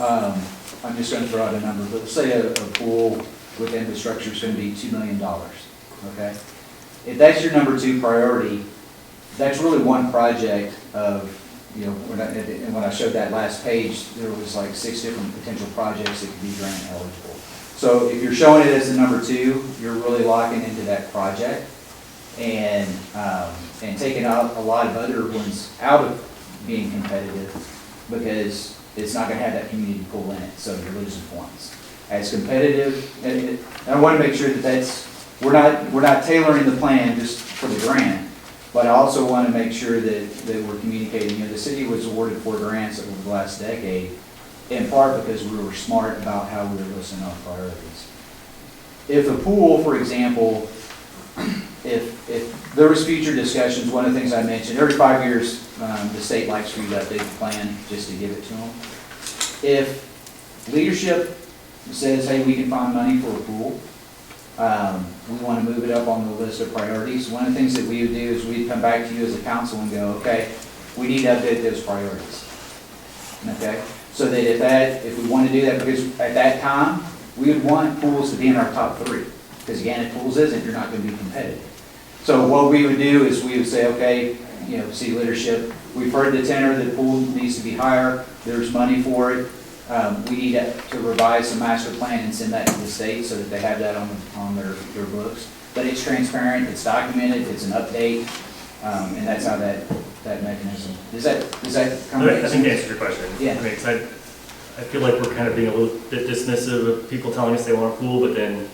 I'm just going to throw out a number, but let's say a pool with infrastructure is going to be $2 million, okay? If that's your number 2 priority, that's really one project of, you know, when I showed that last page, there was like 6 different potential projects that could be grant eligible. So if you're showing it as the number 2, you're really locking into that project and taking out a lot of other ones out of being competitive, because it's not going to have that community pool in it, so you're losing points. As competitive, and I want to make sure that we're not tailoring the plan just for the grant, but I also want to make sure that we're communicating. You know, the city was awarded 4 grants over the last decade, in part because we were smart about how we were listing our priorities. If a pool, for example, if there was future discussions, one of the things I mentioned, every 5 years, the state likes for you to update the plan just to give it to them. If leadership says, hey, we can find money for a pool, we want to move it up on the list of priorities, one of the things that we would do is we'd come back to you as a council and go, okay, we need to update those priorities. Okay? So that if we want to do that, because at that time, we would want pools to be in our top 3. Because again, if pools isn't, you're not going to be competitive. So what we would do is we would say, okay, you know, city leadership, we've heard the tenor that pool needs to be higher, there's money for it. We need to revise the master plan and send that to the state so that they have that on their books. But it's transparent, it's documented, it's an update, and that's how that mechanism. Does that come I think that answers your question. Yeah. I mean, 'cause I feel like we're kind of being a little bit dismissive of people telling us they want a pool, but then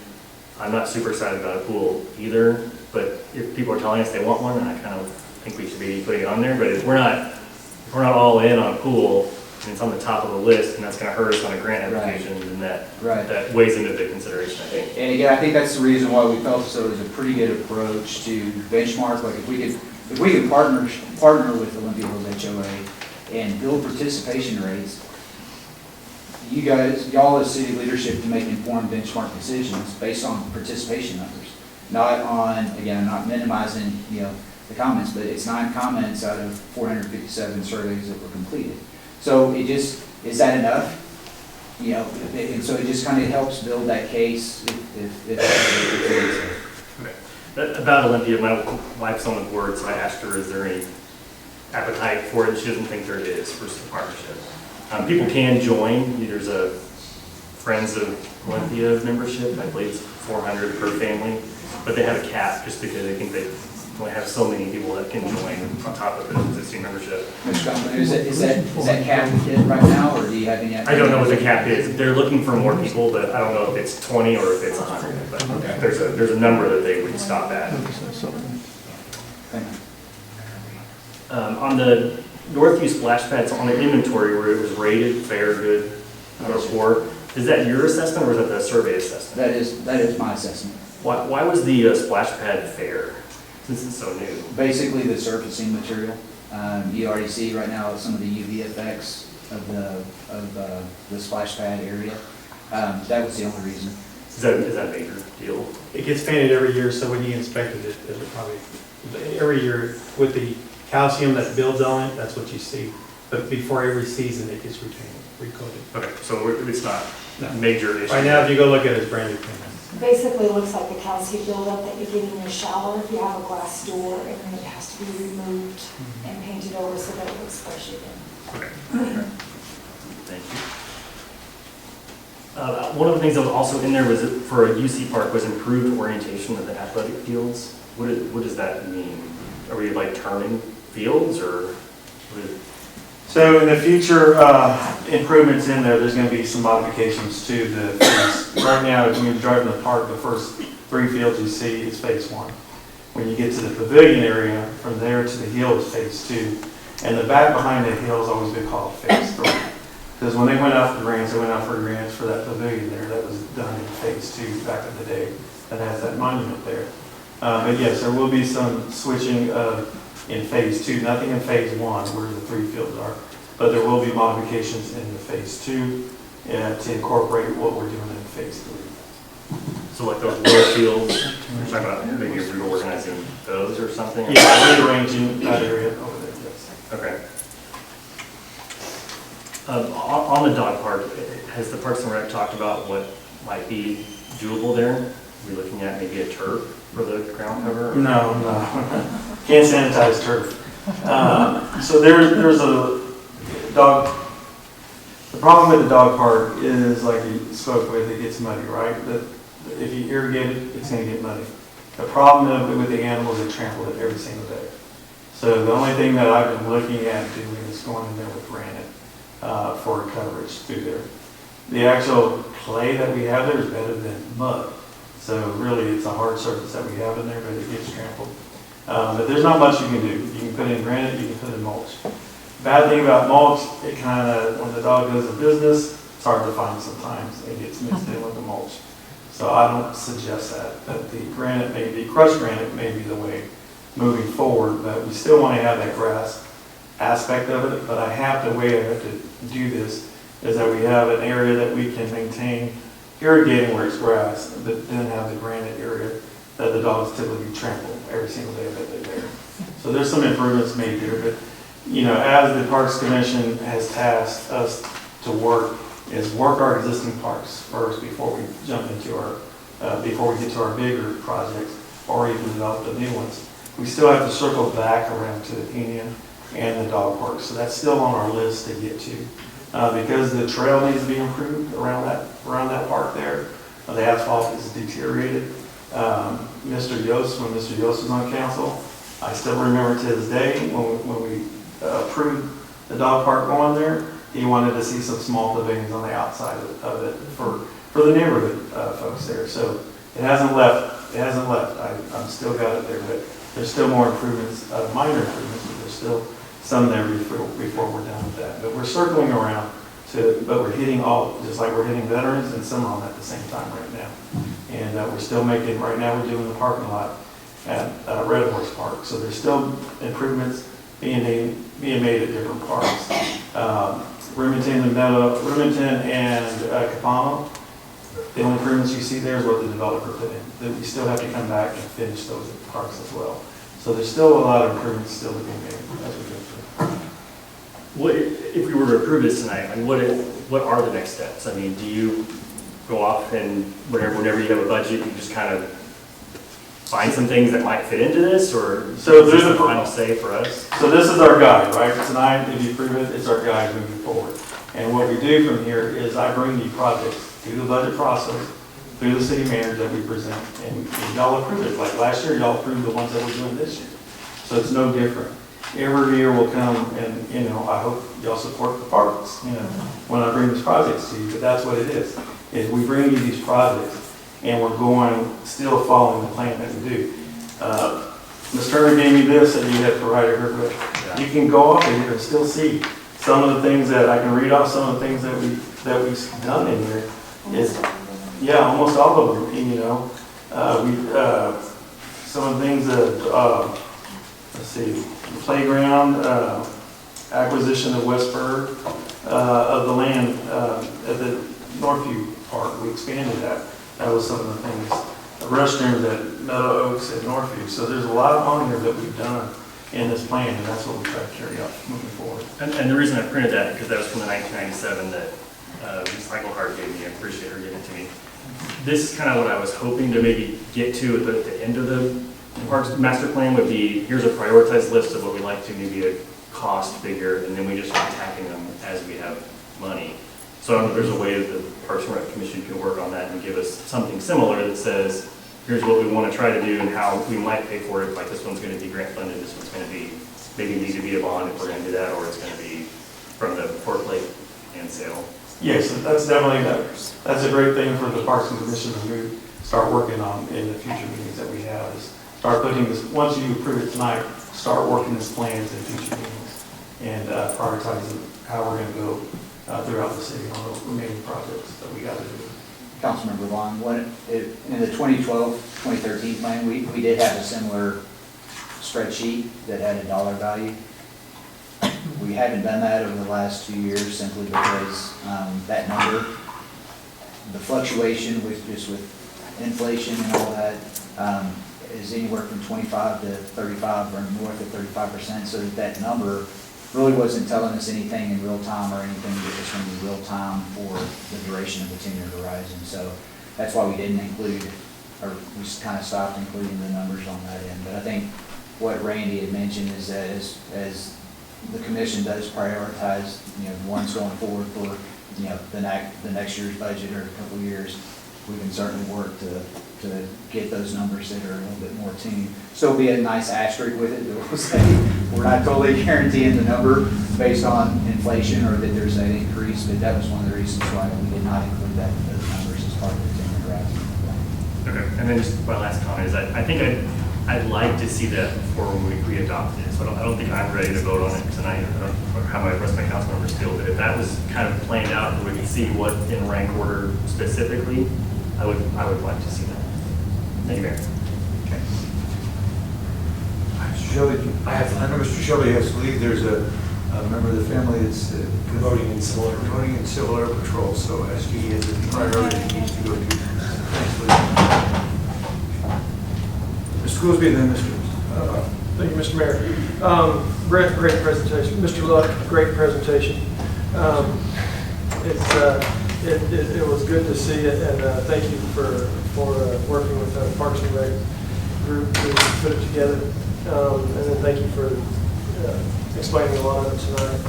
I'm not super excited about a pool either. But if people are telling us they want one, then I kind of think we should be putting it on there. But if we're not all in on a pool, and it's on the top of the list, and that's going to hurt us on a grant application, then that weighs into the consideration, I think. And again, I think that's the reason why we felt so it was a pretty good approach to benchmark. Like if we could partner with Olympia Hills HOA and build participation rates, you guys, y'all as city leadership can make informed benchmark decisions based on participation numbers. Not on, again, I'm not minimizing, the comments, but it's 9 comments out of 457 surveys that were completed. So is that enough? And so it just kind of helps build that case About Olympia, my wife's on the board, so I asked her, is there any appetite for it? She doesn't think there is for some partnership. People can join. There's a Friends of Olympia membership. I believe it's 400 per family, but they have a cap just because they think they only have so many people that can join on top of the existing membership. Is that cap hit right now, or do you have any? I don't know what the cap is. They're looking for more people, but I don't know if it's 20 or if it's 100. But Okay. there's a number that they would stop at. Thank you. On the Northview splash pads, on the inventory where it was rated fair, good, or poor, is that your assessment or is that the survey assessment? That is my assessment. Why was the splash pad fair, since it's so new? Basically, the surfacing material. You already see right now some of the UV effects of the splash pad area. That was the only reason. Is that a major deal? It gets painted every year, so when you inspected it, it would probably, every year with the calcium that builds on it, that's what you see. But before every season, it gets recoated. Okay, so it's not a major issue. Right now, if you go look at it, it's brand new paint. Basically, looks like the calcium buildup that you get in your shower if you have a glass door, and then it has to be removed and painted over so that it looks fresh again. Okay. Thank you. One of the things that was also in there was for a UC Park was improved orientation of the athletic fields. What does that mean? Are we like turning fields or? So in the future, improvements in there, there's going to be some modifications to the fields. Right now, when you drive in the park, the first 3 fields you see is phase 1. When you get to the pavilion area, from there to the hill is phase 2. And the back behind the hill has always been called phase 3. Because when they went out for grants, they went out for grants for that pavilion there. That was done in phase 2 back in the day. That has that monument there. But yes, there will be some switching in phase 2, nothing in phase 1 where the 3 fields are, but there will be modifications in the phase 2 to incorporate what we're doing in phase 3. So like those lower fields, you're talking about maybe reorganizing those or something? Yeah, rearranging that area over there, yes. Okay. On the dog park, has the Parks and Rec talked about what might be doable there? Are we looking at maybe a turf for the ground cover? No. Can't sanitize turf. So there's a dog, the problem with the dog park is, like you spoke with, it gets muddy, right? If you irrigate it, it's going to get muddy. The problem with the animals, they trample it every single day. So the only thing that I've been looking at doing is going in there with granite for coverage through there. The actual clay that we have there is better than mud. So really, it's a hard surface that we have in there, but it gets trampled. But there's not much you can do. You can put in granite, you can put in mulch. Bad thing about mulch, it kind of, when the dog does a business, it's hard to find sometimes. It gets mixed in with the mulch. So I don't suggest that. That the granite may be, crushed granite may be the way moving forward, but we still want to have that grass aspect of it. But the way I have to do this is that we have an area that we can maintain irrigating where it's grass, but then have the granite area that the dogs typically trample every single day that they're there. So there's some improvements made there, but as the Parks Commission has tasked us to work our existing parks first before we jump into before we get to our bigger projects or even develop the new ones. We still have to circle back around to the Indian and the dog park. So that's still on our list to get to. Because the trail needs to be improved around that park there. The asphalt is deteriorated. Mr. Yost, when Mr. Yost was on council, I still remember to this day when we approved the dog park going there, he wanted to see some small pavilions on the outside of it for the neighborhood folks there. So it hasn't left. I've still got it there, but there's still more improvements, minor improvements, but there's still some there before we're done with that. But we're circling around but we're hitting just like we're hitting veterans and Cimarron at the same time right now. And we're still right now we're doing the parking lot at Red Horse Park. So there's still improvements being made at different parks. Remington and Meadow, Remington and Capano. The only improvements you see there is what the developer put in. That we still have to come back and finish those parks as well. So there's still a lot of improvements still to be made as we go through. What, if we were to approve this tonight, I mean, what are the next steps? I mean, do you go off and whenever you have a budget, you just kind of find some things that might fit into this, or So is there's this a the final say for us? So this is our guide, right? Tonight, if you approve it, it's our guide moving forward. And what we do from here is I bring you projects through the budget process, through the city manager that we present, and y'all approve it. Like last year, y'all approved the ones that we're doing this year. So it's no different. Every year will come and, you know, I hope y'all support the parks, you know, when I bring these projects to you, but that's what it is we bring you these projects and we're going, still following the plan that we do. Ms. Turner gave me this that you had provided her with. You can go off in here and still see some of the things that I can read off, some of the things that we've done in here is, yeah, almost all of them, you know. Some of the things that, let's see, the playground, acquisition of Westburg, of the land at the Northview Park, we expanded that. That was some of the things. The restrooms at Meadow Oaks and Northview. So there's a lot on here that we've done in this plan, and that's what we try to carry out moving forward. And the reason I printed that, because that was from the 1997 that Recycle Heart gave me. I appreciate her giving it to me. This is kind of what I was hoping to maybe get to at the end of the Parks Master Plan would be, here's a prioritized list of what we'd like to, maybe a cost figure, and then we just start attacking them as we have money. So I don't know if there's a way that the Parks and Rec Commission can work on that and give us something similar that says, here's what we want to try to do and how we might pay for it. Like this one's going to be grant funded, this one's going to be, maybe need to be a bond if we're going to do that, or it's going to be from the Fort Lake and sale. Yes, that's definitely, that's a great thing for the Parks and Commission to start working on in the future meetings that we have, is start putting this, once you approve it tonight, start working this plans in future meetings and prioritizing how we're going to go throughout the city on those remaining projects that we got to do. Councilmember Vaughn, in the 2012-2013 plan, we did have a similar spreadsheet that had a dollar value. We haven't done that over the last 2 years simply because that number, the fluctuation with inflation and all that, is anywhere from 25 to 35 or north of 35%, so that number really wasn't telling us anything in real time or anything that was going to be real time for the duration of the 10-year horizon. So that's why we didn't include, or we kind of stopped including the numbers on that end. But I think what Randy had mentioned is that as the commission does prioritize, you know, ones going forward for, you know, the next year's budget or a couple of years, we can certainly work to get those numbers that are a little bit more tuned. Still be a nice asterisk with it. We'll say we're not totally guaranteeing the number based on inflation or that there's an increase, but that was one of the reasons why we did not include those numbers as part of the 10-year horizon. Okay, and then just my last comment is I think I'd like to see that before we adopt it. So I don't think I'm ready to vote on it tonight, or how my rest of my council members feel. But if that was kind of planned out and we could see what in rank order specifically, I would like to see that. Thank you, Mayor. Okay. Mr. Shelley, I know Mr. Shelley has to leave. There's a member of the family that's voting in Civil Air Patrol, so SG is a priority he needs to go to. Thanks, Mr. Goolsby, and then Mr. Thank you, Mr. Mayor. Brent, great presentation. Mr. Luck, great presentation. It was good to see it, and thank you for working with the Parks and Rec group to put it together. And then thank you for explaining a lot of it tonight.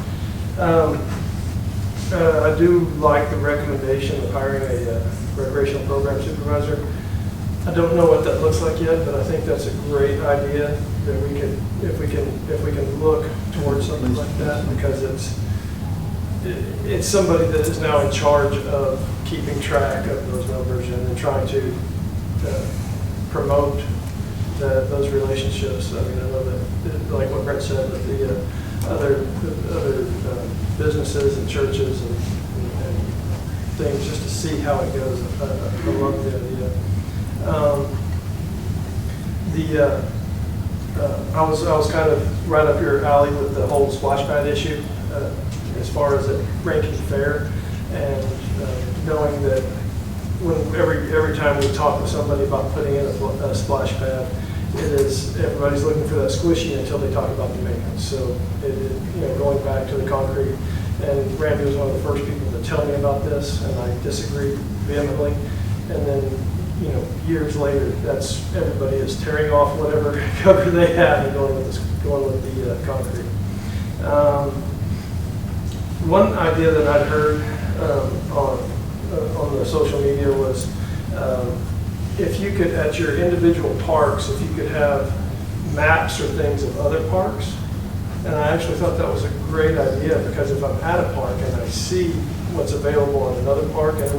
I do like the recommendation of hiring a recreational program supervisor. I don't know what that looks like yet, but I think that's a great idea that we could, if we can look towards something like that, because it's somebody that is now in charge of keeping track of those numbers and then trying to promote those relationships. I mean, I know that, like what Brent said, with the other businesses and churches and things, just to see how it goes. I love the idea. I was kind of right up your alley with the whole splash pad issue. as far as it ranking fair, and knowing that every time we talk with somebody about putting in a splash pad, it is, everybody's looking for that squishy until they talk about the maintenance. So, going back to the concrete, and Randy was one of the first people to tell me about this, and I disagreed vehemently. And then, years later, everybody is tearing off whatever cover they have and going with the concrete. One idea that I'd heard on the social media was if you could, at your individual parks, if you could have maps or things of other parks. And I actually thought that was a great idea, because if I'm at a park and I see what's available in another park, and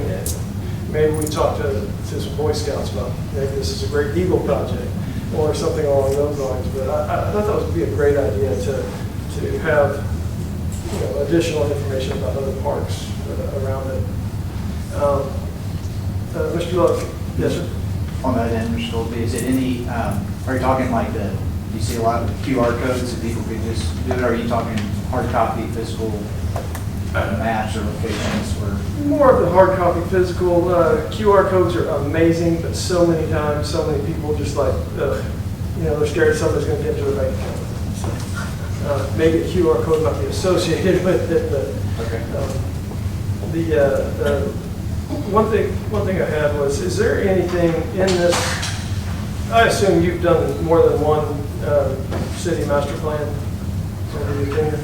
maybe we talk to some Boy Scouts about, maybe this is a great Eagle project or something along those lines. But I thought that would be a great idea to have additional information about other parks around it. Mr. Love? Yes, sir. On that end, Mr. Goldby, is it any, are you talking like you see a lot of QR codes that people can just do it? Or are you talking hard copy, physical maps or locations? Or More of the hard copy physical. QR codes are amazing, but so many times, so many people just like, they're scared somebody's going to get into their bank account. So, maybe a QR code might be associated with it, but one thing I had was, is there anything in this? I assume you've done more than one city master plan over your tenure.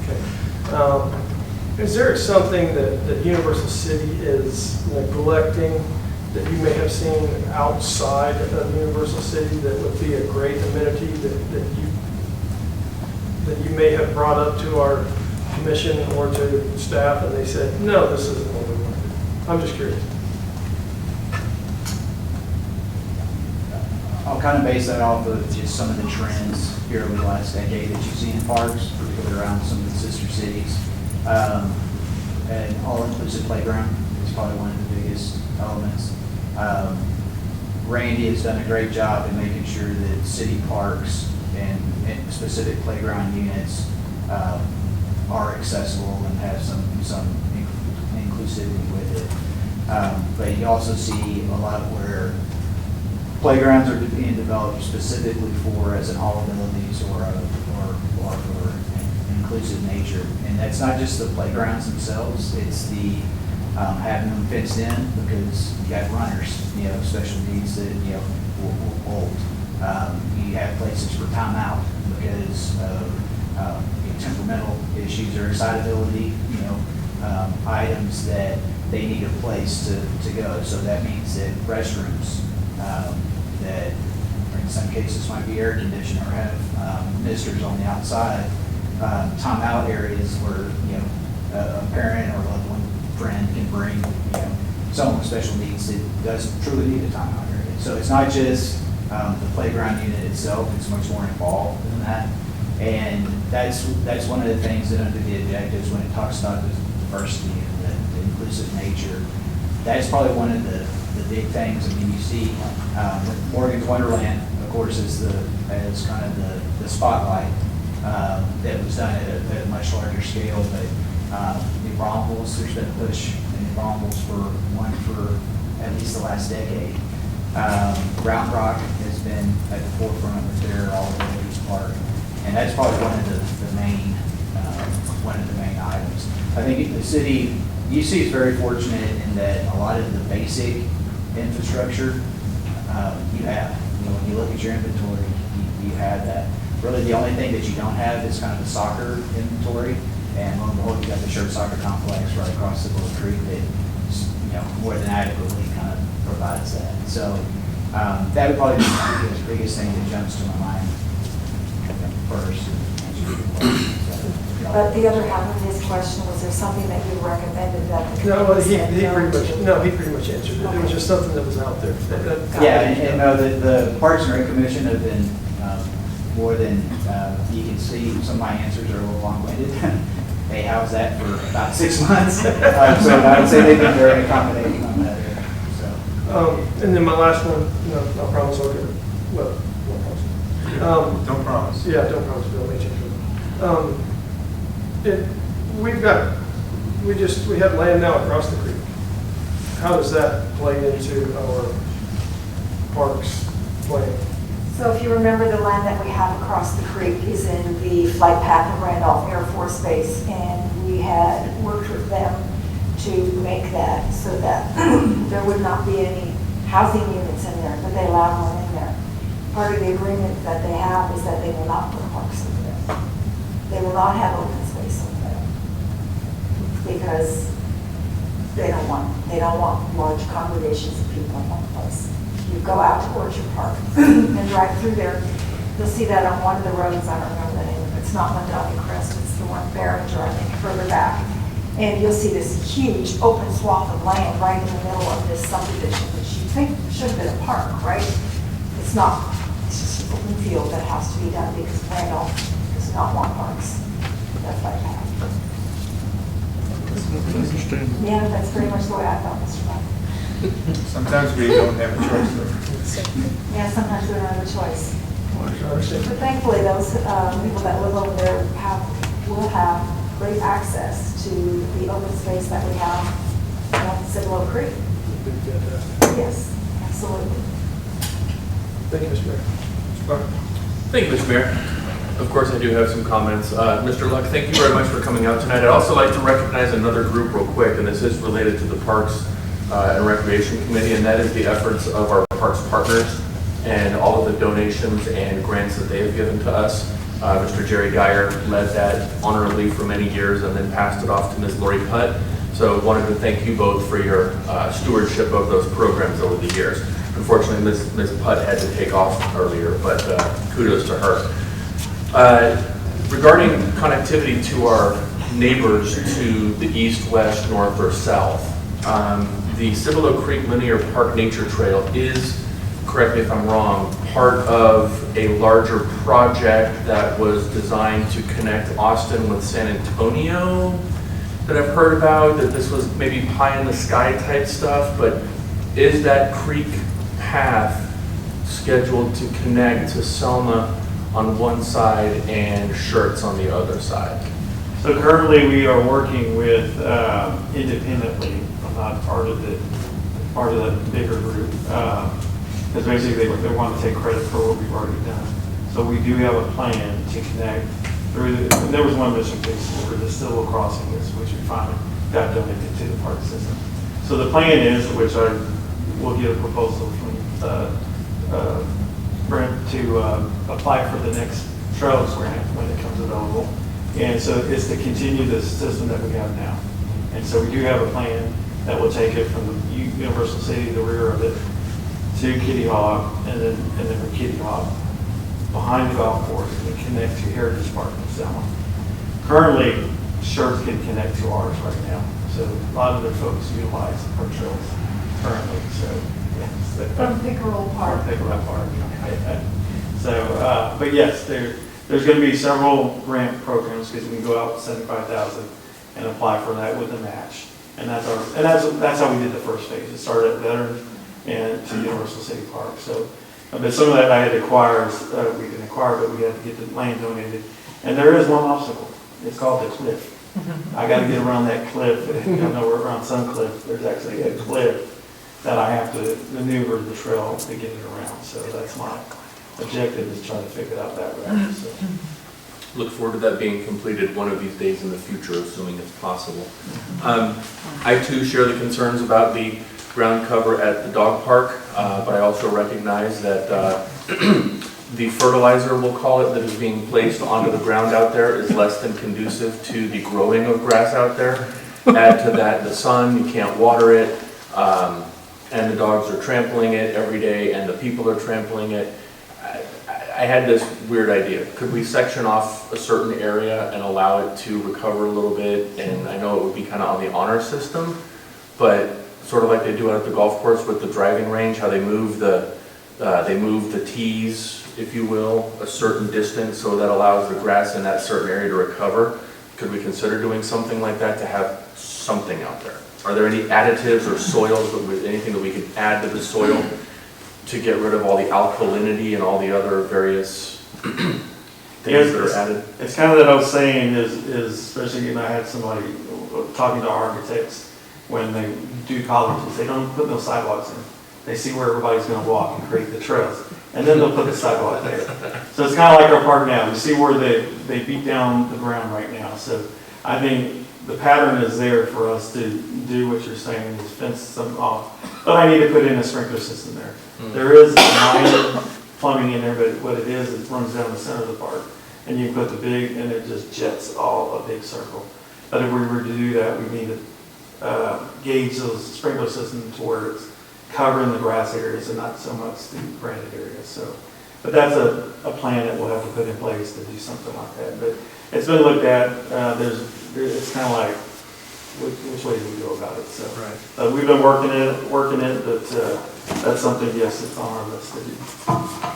Okay. Is there something that Universal City is neglecting that you may have seen outside of Universal City that would be a great amenity that you may have brought up to our commission or to staff, and they said, no, this isn't what we want to do? I'm just curious. I'll kind of base that off of just some of the trends here over the last decade that you've seen in parks, particularly around some of the sister cities. And all-inclusive playground is probably one of the biggest elements. Randy has done a great job in making sure that city parks and specific playground units are accessible and have some inclusivity with it. But you also see a lot where playgrounds are being developed specifically for as an all abilities or for inclusive nature. And that's not just the playgrounds themselves, it's the having them fenced in, because you got runners, special needs that, will hold. You have places for timeout because of temperamental issues or excitability, items that they need a place to go. So that means that restrooms that in some cases might be air conditioned or have misters on the outside, timeout areas where a parent or loved one, friend can bring someone with special needs that doesn't truly need a timeout area. So it's not just the playground unit itself; it's much more involved than that. And that's one of the things that under the objectives, when it talks about the diversity and the inclusive nature, that's probably one of the big things. I mean, you see Morgan's Wonderland, of course, is kind of the spotlight that was done at a much larger scale. But New Braunfels, there's been a push in New Braunfels for at least the last decade. Round Rock has been at the forefront with their all-abilities park, and that's probably one of the main items. I think the city, UC is very fortunate in that a lot of the basic infrastructure you have. When you look at your inventory, you have that. Really, the only thing that you don't have is kind of the soccer inventory, and lo and behold, you got the Shirt Soccer Complex right across the little creek that more than adequately kind of provides that. So that would probably be the biggest thing that jumps to my mind first. But the other half of his question, was there something that you recommended that the No, committee he said pretty much answered it. It was just something that was out there. Yeah, and the Parks and Rec Commission have been more than, you can see, some of my answers are a little long-winded. They housed that for about 6 months. So I would say they've been very accommodating on that area. So. And then my last one, I promise I'll get it. Well, don't promise. Don't promise. Yeah, don't promise, Bill, may change it. we have land now across the creek. How does that play into our parks plan? So if you remember, the land that we have across the creek is in the flight path of Randolph Air Force Base, and we had worked with them to make that so that there would not be any housing units in there, but they allowed one in there. Part of the agreement that they have is that they will not put parks over there. They will not have open space over there because they don't want large congregations of people in one place. You go out to Orchard Park and drive through there, you'll see that on one of the roads, I don't remember the name of it, it's not Mondavi Crest, it's the one Barringer, I think, further back. And you'll see this huge open swath of land right in the middle of this subdivision, which you think should have been a park, right? It's not, it's just an open field that has to be done because Randolph does not want parks. That's what I have. Yeah, that's pretty much the way I felt, Mr. Bud. Sometimes we don't have a choice, though. Yeah, sometimes we don't have a choice. I understand. But thankfully, those people that live over there will have great access to the open space that we have on Cibolo Creek. Fantastic. Yes, absolutely. Thank you, Mr. Mayor. Thank you, Mr. Mayor. Of course, I do have some comments. Mr. Luck, thank you very much for coming out tonight. I'd also like to recognize another group real quick, and this is related to the Parks and Recreation Committee, and that is the efforts of our Parks partners and all of the donations and grants that they have given to us. Mr. Jerry Geyer led that honorably for many years and then passed it off to Ms. Lori Putt. So wanted to thank you both for your stewardship of those programs over the years. Unfortunately, Ms. Putt had to take off earlier, but kudos to her. Regarding connectivity to our neighbors to the east, west, north, or south, the Cibolo Creek Linear Park Nature Trail is, correct me if I'm wrong, part of a larger project that was designed to connect Austin with San Antonio that I've heard about, that this was maybe pie in the sky type stuff, but is that creek path scheduled to connect to Selma on one side and Schertz on the other side? So currently, we are working with independently. I'm not part of that bigger group, because basically they want to take credit for what we've already done. So we do have a plan to connect through and there was one missing piece where the Stillwell Crossing is, which we finally got donated to the park system. So the plan is, which I will get a proposal from Brent to apply for the next Trails grant when it comes available. And so it's to continue the system that we have now. And so we do have a plan that will take it from the Universal City, the rear of it, to Kitty Hawk, and then from Kitty Hawk behind the golf course and connect to Heritage Park in Selma. Currently, Schertz can connect to ours right now. So a lot of their folks utilize our trails currently. So yes, From Pickerel Park. From Pickerel Park. So, but yes, there's going to be several grant programs because we can go out with $75,000 and apply for that with a match. And that's how we did the first phase. It started at Veterans and to Universal City Park. So, but some of that I had acquired, we can acquire, but we had to get the land donated. And there is one obstacle. It's called the cliff. I got to get around that cliff. I know we're around Suncliff. There's actually a cliff that I have to maneuver the trail to get it around. So that's my objective, is trying to figure it out that route. So. Look forward to that being completed one of these days in the future, assuming it's possible. I too share the concerns about the ground cover at the dog park, but I also recognize that the fertilizer, we'll call it, that is being placed onto the ground out there is less than conducive to the growing of grass out there. Add to that the sun, you can't water it, and the dogs are trampling it every day, and the people are trampling it. I had this weird idea. Could we section off a certain area and allow it to recover a little bit? And I know it would be kind of on the honor system, but sort of like they do out at the golf course with the driving range, how they move the tees, if you will, a certain distance, so that allows the grass in that certain area to recover. Could we consider doing something like that to have something out there? Are there any additives or soils, anything that we could add to the soil to get rid of all the alkalinity and all the other various things that are added? It's kind of that old saying is especially, I had somebody talking to architects when they do colleges, they don't put no sidewalks in. They see where everybody's gonna walk and create the trails, and then they'll put the sidewalk there. So it's kind of like our park now, we see where they beat down the ground right now. So I think the pattern is there for us to do what you're saying, is fence some off. But I need to put in a sprinkler system there. There is minor plumbing in there, but what it is, it runs down the center of the park. And you put the big, and it just jets all a big circle. But if we were to do that, we need to gauge those sprinkler systems to where it's covering the grass areas and not so much the granite areas. So, but that's a plan that we'll have to put in place to do something like that. But it's been looked at. It's kind of like which way do we go about it? So we've been working it, but that's something, yes, it's on our list to do.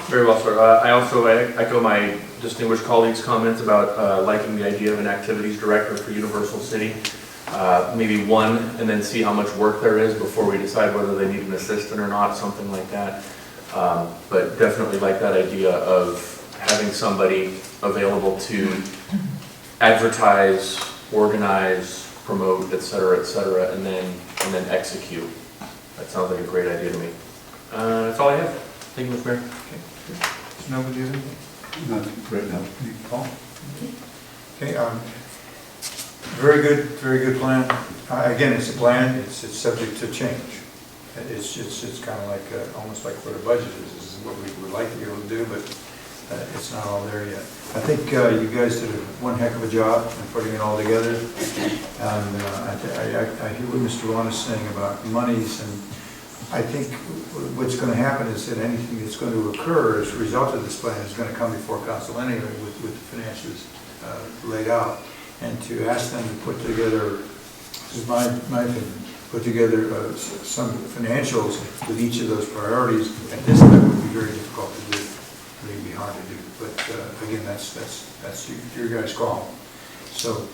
Very well, sir. I also echo my distinguished colleagues' comments about liking the idea of an activities director for Universal City. Maybe one, and then see how much work there is before we decide whether they need an assistant or not, something like that. But definitely like that idea of having somebody available to advertise, organize, promote, et cetera, and then execute. That sounds like a great idea to me. That's all I have. Thank you, Mr. Mayor. Nobody has anything? Nothing right now. Paul? Okay, very good plan. Again, it's a plan, it's subject to change. It's kind of like, almost like what a budget is. This is what we would like to be able to do, but it's not all there yet. I think you guys did one heck of a job in putting it all together. And I hear what Mr. Vaughn is saying about monies, and I think what's going to happen is that anything that's going to occur as a result of this plan is going to come before council anyway with the finances laid out. And to ask them to put together, this is my opinion, put together some financials with each of those priorities at this time would be very difficult to do. Maybe hard to do, but again, that's your guys' call. So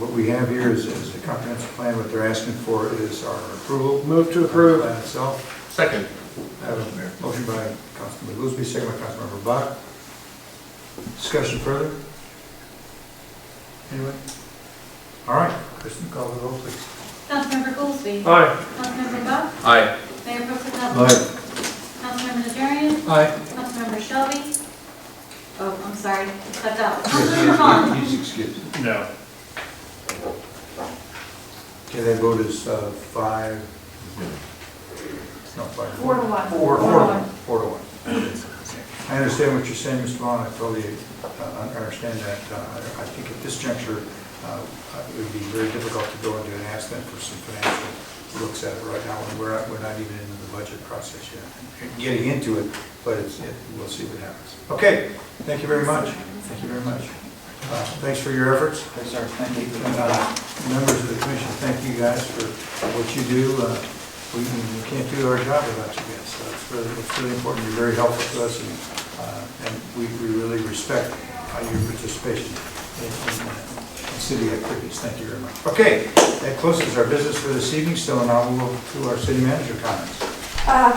what we have here is a comprehensive plan. What they're asking for is our approval. Move to approve. The plan itself. Second. I have a motion by Councilmember Goolsby, second by Councilmember Bach. Discussion further? Anyway? All right, Kristen, call the roll, please. Councilmember Goolsby. Aye. Councilmember Bach. Aye. Mayor Pro Tem Aye. Councilmember Najarian. Aye. Councilmember Shelby. Oh, I'm sorry, stepped out. Councilmember Vaughn. He's excused. No. Okay, that vote is 5. No, 5. 4-1. 4 to 1. I understand what you're saying, Mr. Vaughn. I totally understand that. I think at this juncture, it would be very difficult to go into and ask them for some financial looks at it right now. We're not even into the budget process yet. Getting into it, but we'll see what happens. Okay, thank you very much. Thank you very much. Thanks for your efforts. Yes, sir. Thank you. Members of the commission, thank you guys for what you do. We can't do our job without you guys. So it's really important. You're very helpful to us, and we really respect your participation in city activities. Thank you very much. Okay, that closes our business for this evening. So now we'll go to our city manager comments.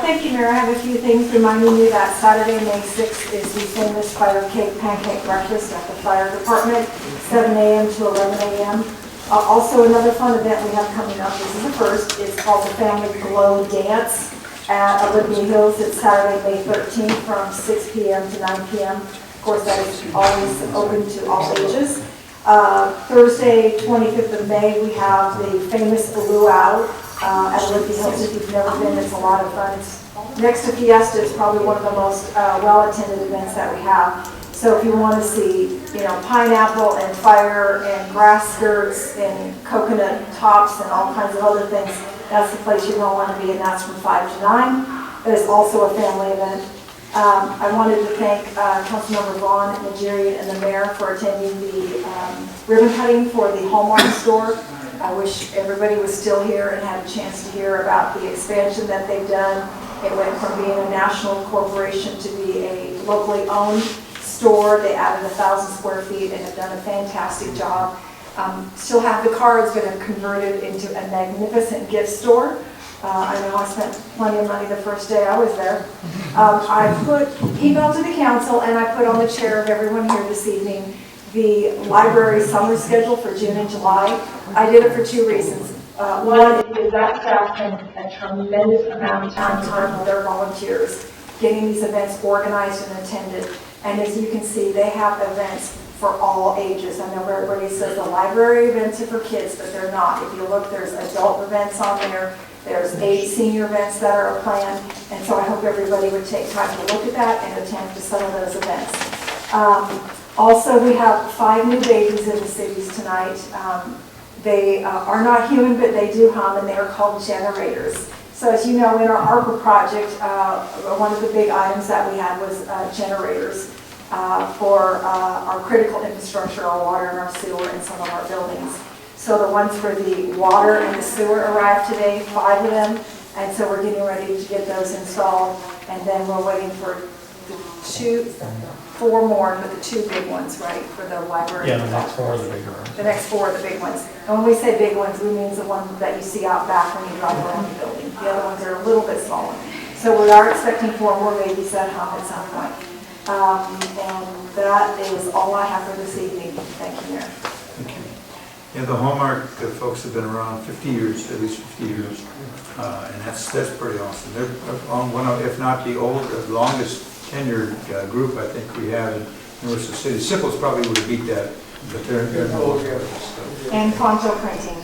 Thank you, Mayor. I have a few things reminding you that Saturday, May 6th is the famous fire cake pancake breakfast at the fire department, 7 a.m. to 11 a.m. Also, another fun event we have coming up, this is the first, it's called the Family Glow Dance at Olympia Hills. It's Saturday, May 13th from 6 p.m. to 9 p.m. Of course, that is always open to all ages. Thursday, 25th of May, we have the famous luau at Olympia Hills. If you've never been, it's a lot of fun. It's next to Fiesta, it's probably one of the most well-attended events that we have. So if you want to see, pineapple and fire and grass skirts and coconut tops and all kinds of other things, that's the place you're going to want to be, and that's from 5 to 9. There's also a family event. I wanted to thank Councilmember Vaughn, Najarian, and the mayor for attending the ribbon cutting for the Hallmark store. I wish everybody was still here and had a chance to hear about the expansion that they've done. It went from being a national corporation to be a locally owned store. They added 1,000 square feet and have done a fantastic job. Still have the cards, but have converted into a magnificent gift store. I know I spent plenty of money the first day I was there. I emailed to the council, and I put on the chair of everyone here this evening the library summer schedule for June and July. I did it for two reasons. One is that staff spend a tremendous amount of time with their volunteers, getting these events organized and attended. And as you can see, they have events for all ages. I know everybody says the library events are for kids, but they're not. If you look, there's adult events on there. There's 8 senior events that are planned. And so I hope everybody would take time to look at that and attend to some of those events. Also, we have 5 new babies in the cities tonight. They are not human, but they do hum, and they are called generators. So as you know, in our ARPA project, one of the big items that we had was generators for our critical infrastructure, our water and our sewer and some of our buildings. So the ones for the water and the sewer arrived today, 5 of them, and so we're getting ready to get those installed, and then we're waiting for 4 more, but the 2 big ones, right, for the library. Yeah, the next 4 are the bigger ones. The next 4 are the big ones. And when we say big ones, we mean the ones that you see out back when you drive around the building. The other ones are a little bit smaller. So we are expecting 4 more babies at home at some point. And that is all I have for this evening. Thank you, Mayor. Thank you. Yeah, the Hallmark folks have been around 50 years, at least 50 years, and that's pretty awesome. They're on one of, if not the longest tenured group I think we have in University City. Sickles probably would have beat that, but they're And Pronto Printing.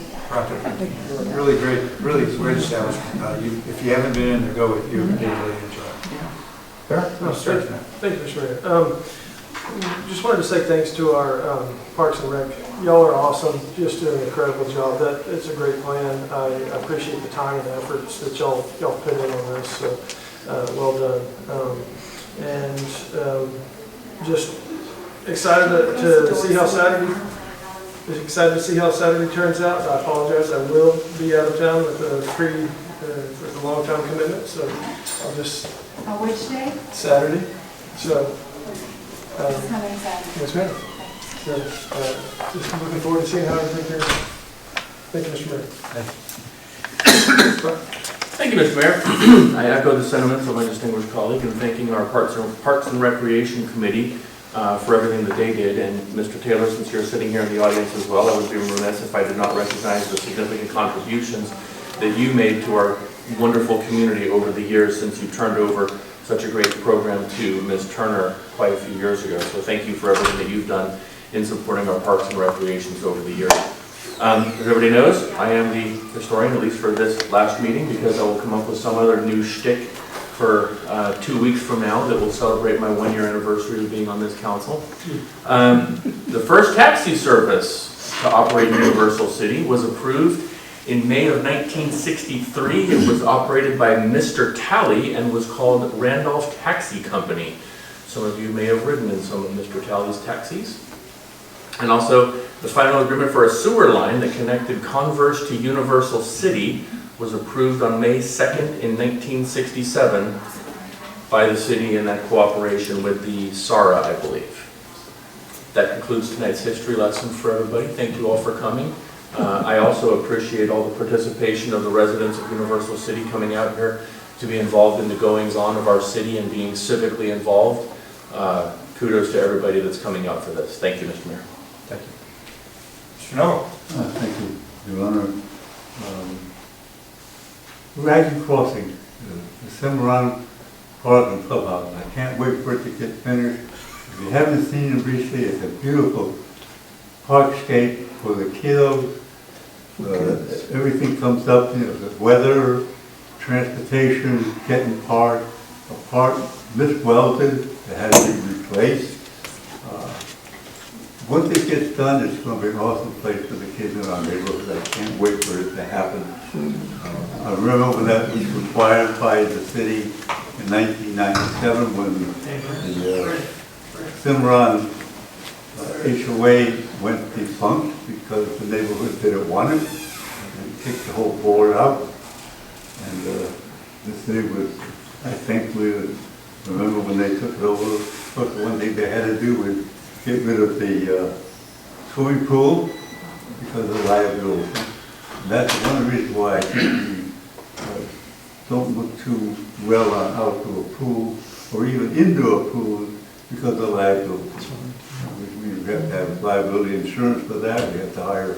really great establishment. If you haven't been in there, go with you. You'll really enjoy it. Thank you, Mr. Mayor. Just wanted to say thanks to our Parks and Rec. Y'all are awesome, just doing an incredible job. It's a great plan. I appreciate the time and efforts that y'all put in on this, so well done. Just excited to see how Saturday turns out. I apologize, I will be out of town with a long-time commitment, so I'll just... Which day? Saturday, so... It's coming Saturday. Yes, ma'am. So, just looking forward to seeing how everything goes. Thank you, Mr. Mayor. Thank you, Mr. Mayor. I echo the sentiments of my distinguished colleague in thanking our Parks and Recreation Committee for everything that they did. And Mr. Taylor, since you're sitting here in the audience as well, I would be remiss if I did not recognize the significant contributions that you made to our wonderful community over the years since you turned over such a great program to Ms. Turner quite a few years ago. So thank you for everything that you've done in supporting our parks and recreations over the years. As everybody knows, I am the historian, at least for this last meeting, because I will come up with some other new shtick for 2 weeks from now that will celebrate my 1-year anniversary of being on this council. The first taxi service to operate in Universal City was approved in May of 1963. It was operated by Mr. Talley and was called Randolph Taxi Company. Some of you may have ridden in some of Mr. Talley's taxis. And also, the final agreement for a sewer line that connected Converse to Universal City was approved on May 2nd in 1967 by the city in that cooperation with the SARA, I believe. That concludes tonight's history lesson for everybody. Thank you all for coming. I also appreciate all the participation of the residents of Universal City coming out here to be involved in the goings-on of our city and being civically involved. Kudos to everybody that's coming out for this. Thank you, Mr. Mayor. Thank you. Mr. Noel. Thank you, Your Honor. Wagon Crossing, the Cimarron Park and Clubhouse. I can't wait for it to get finished. If you haven't seen it recently, it's a beautiful parkscape for the kiddos. Everything comes up, you know, the weather, transportation, getting parked, a park miswelded, it has to be replaced. Once it gets done, it's going to be an awesome place for the kids in our neighborhood. I can't wait for it to happen. I remember when that was required by the city in 1997 when the Cimarron HOA went defunct because the neighborhood didn't want it and kicked the whole board out. And the city was, I think, remember when they took it over, the one thing they had to do was get rid of the swimming pool because of liability. And that's one reason why I think we don't look too well on outdoor pools or even indoor pools because of liability. We have to have liability insurance for that. We have to hire a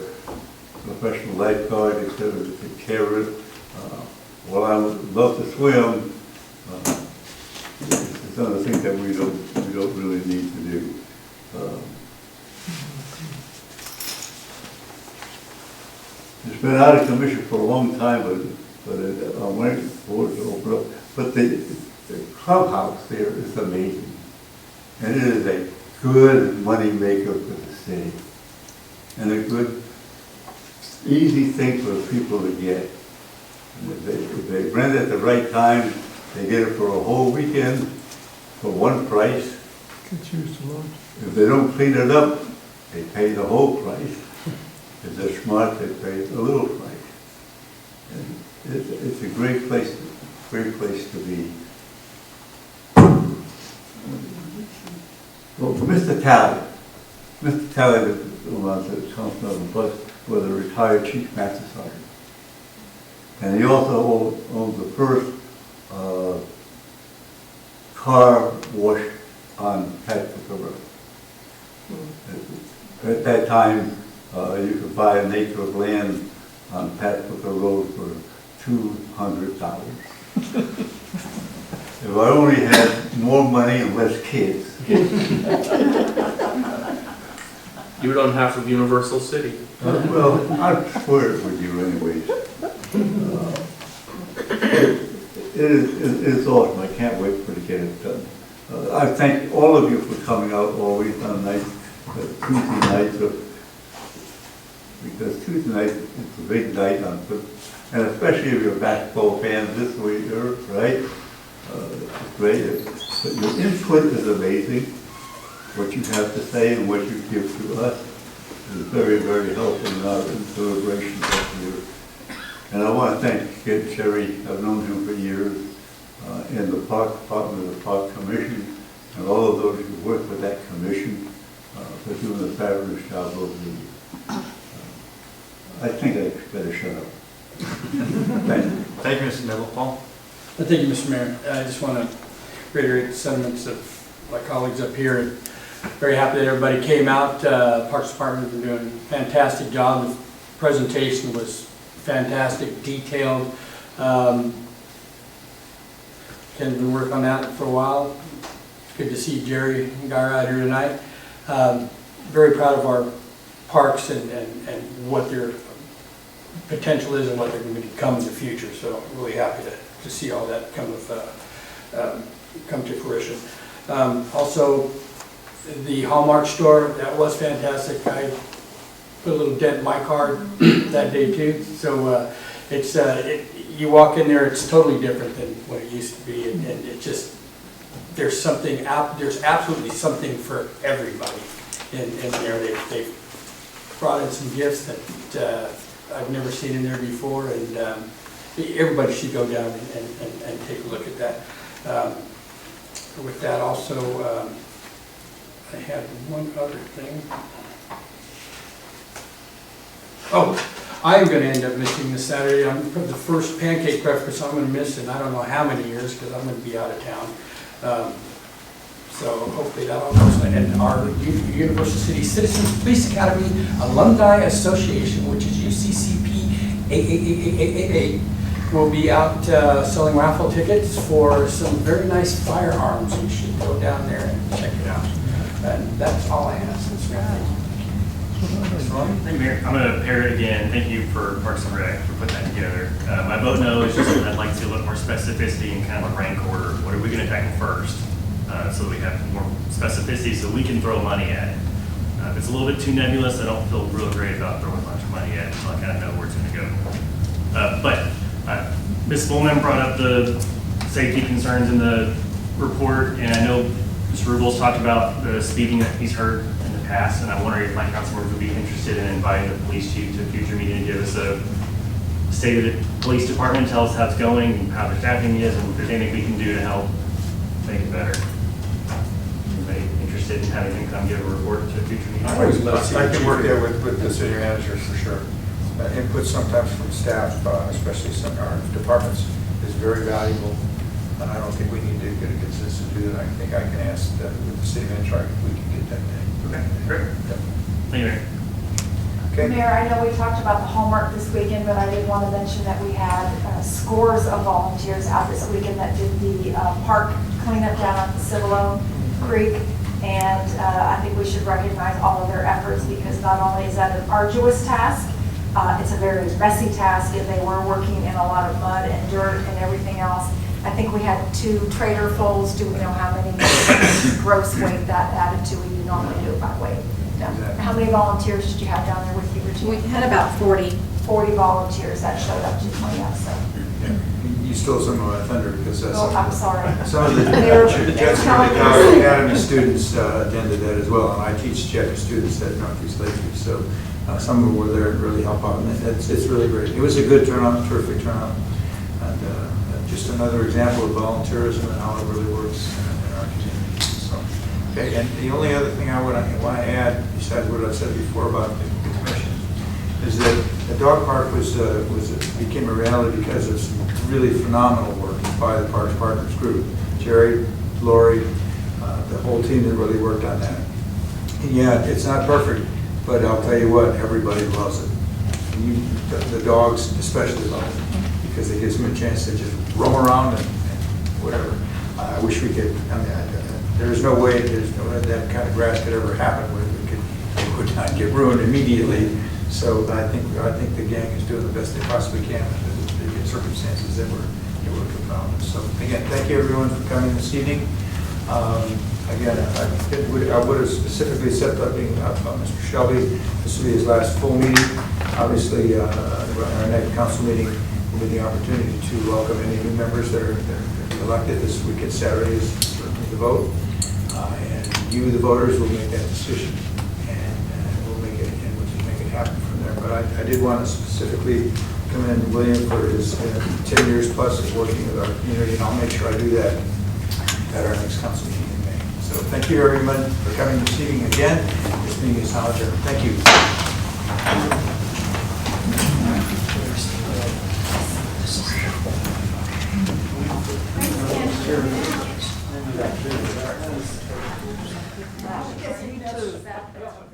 professional lifeguard, et cetera, to take care of it. While I would love to swim, it's some of the things that we don't really need to do. It's been out of commission for a long time, but I'm waiting for it to open up. But the clubhouse there is amazing. And it is a good money maker for the city. And a good, easy thing for people to get. And if they rent at the right time, they get it for a whole weekend for one price. If they don't clean it up, they pay the whole price. If they're smart, they pay a little price. And it's a great place to be. Well, Mr. Talley was the councilman, was a retired chief master sergeant. And he also owned the first car wash on Patrick River. At that time, you could buy an acre of land on Patrick Road for $200. If I only had more money and less kids. You would own half of Universal City. Well, I'd share it with you anyways. It's awesome. I can't wait to get it done. I thank all of you for coming out always on Tuesday nights, because Tuesday night is a big night, and especially if you're basketball fans this week, right? It's great. But your input is amazing. What you have to say and what you give to us is very, very helpful in our deliberations up here. And I want to thank Kid Sherry. I've known him for years, in the Park Department, the Park Commission, and all of those who work with that commission for doing a fabulous job over the years. I think I better shut up. Thank you. Thank you, Mr. Neville. Paul? Thank you, Mr. Mayor. I just want to reiterate the sentiments of my colleagues up here. Very happy that everybody came out. Parks Department has been doing a fantastic job. The presentation was fantastic, detailed. Ken's been working on that for a while. It's good to see Jerry and Guy out here tonight. Very proud of our parks and what their potential is and what they're going to become in the future. So I'm really happy to see all that come to fruition. Also, the Hallmark store, that was fantastic. I put a little dent in my card that day too. So you walk in there, it's totally different than what it used to be, and it just, there's absolutely something for everybody in there. They've brought in some gifts that I've never seen in there before, and everybody should go down and take a look at that. With that also, I had one other thing. Oh, I am going to end up missing this Saturday. I'm the first pancake breakfast I'm going to miss in I don't know how many years because I'm going to be out of town. So hopefully that all goes. And our Universal City Citizens Police Academy Alumni Association, which is UCCP AAAAA, will be out selling raffle tickets for some very nice firearms. You should go down there and check it out. And that's all I have since Friday. Thank you, Mayor. I'm going to pair it again. Thank you for Parks and Rec for putting that together. My vote no is just that I'd like to see a little more specificity and kind of a rank order. What are we going to tackle first? So that we have more specificity so we can throw money at it. If it's a little bit too nebulous, I don't feel real great about throwing a bunch of money at it until I kind of know where it's going to go. But Ms. Bullman brought up the safety concerns in the report, and I know Mr. Rubel's talked about the speeding that he's heard in the past, and I wonder if my council members would be interested in inviting the police chief to a future meeting to give us a state of the police department, tell us how it's going, and how the staffing is, and if there's anything we can do to help make it better. Anybody interested in having him come give a report to a future meeting? I can work there with the city manager for sure. Input sometimes from staff, especially some our departments, is very valuable, and I don't think we need to get a consensus to do that. I think I can ask the city manager if we can get that day. Okay, great. Yep. Thank you, Mayor. Okay. Mayor, I know we talked about the homework this weekend, but I did want to mention that we had scores of volunteers out this weekend that did the park cleanup down at the Civilo Creek. And I think we should recognize all of their efforts, because not only is that an arduous task, it's a very messy task, and they were working in a lot of mud and dirt and everything else. I think we had 2 trailerfuls. Do we know how many gross weight that added to? We normally do it by weight. No. How many volunteers did you have down there with you, Regina? We had about 40. 40 volunteers that showed up to clean up, so. Yeah. You stole some of my thunder, because Oh, I'm sorry. some of the They were telling me. Academy students attended that as well, and I teach Czech students at Northeast Lakeview, so some of them were there to really help out, and it's really great. It was a good turnout, terrific turnout, and just another example of volunteerism and how it really works in our community. So, okay, and the only other thing I want to add, besides what I said before about the commission, is that the dog park became a reality because of some really phenomenal work by the Parks Partners group. Jerry, Lori, the whole team that really worked on that. And yeah, it's not perfect, but I'll tell you what, everybody loves it. The dogs especially love it, because it gives them a chance to just roam around and whatever. I wish we could, there's no way that kind of grass could ever happen where it would not get ruined immediately. So I think the gang is doing the best they possibly can under the circumstances that were confounded. So again, thank you everyone for coming this evening. Again, I would have specifically set up Mr. Shelby. This will be his last full meeting. Obviously, our next council meeting will be the opportunity to welcome any new members that are elected. This weekend, Saturday is certainly the vote. And you, the voters, will make that decision. We'll make it happen from there. But I did want to specifically commend William for his 10 years plus of working with our community, and I'll make sure I do that at our next council meeting in May. So thank you everyone for coming this evening again. This meeting is now adjourned. Thank you. Yes, he knows that.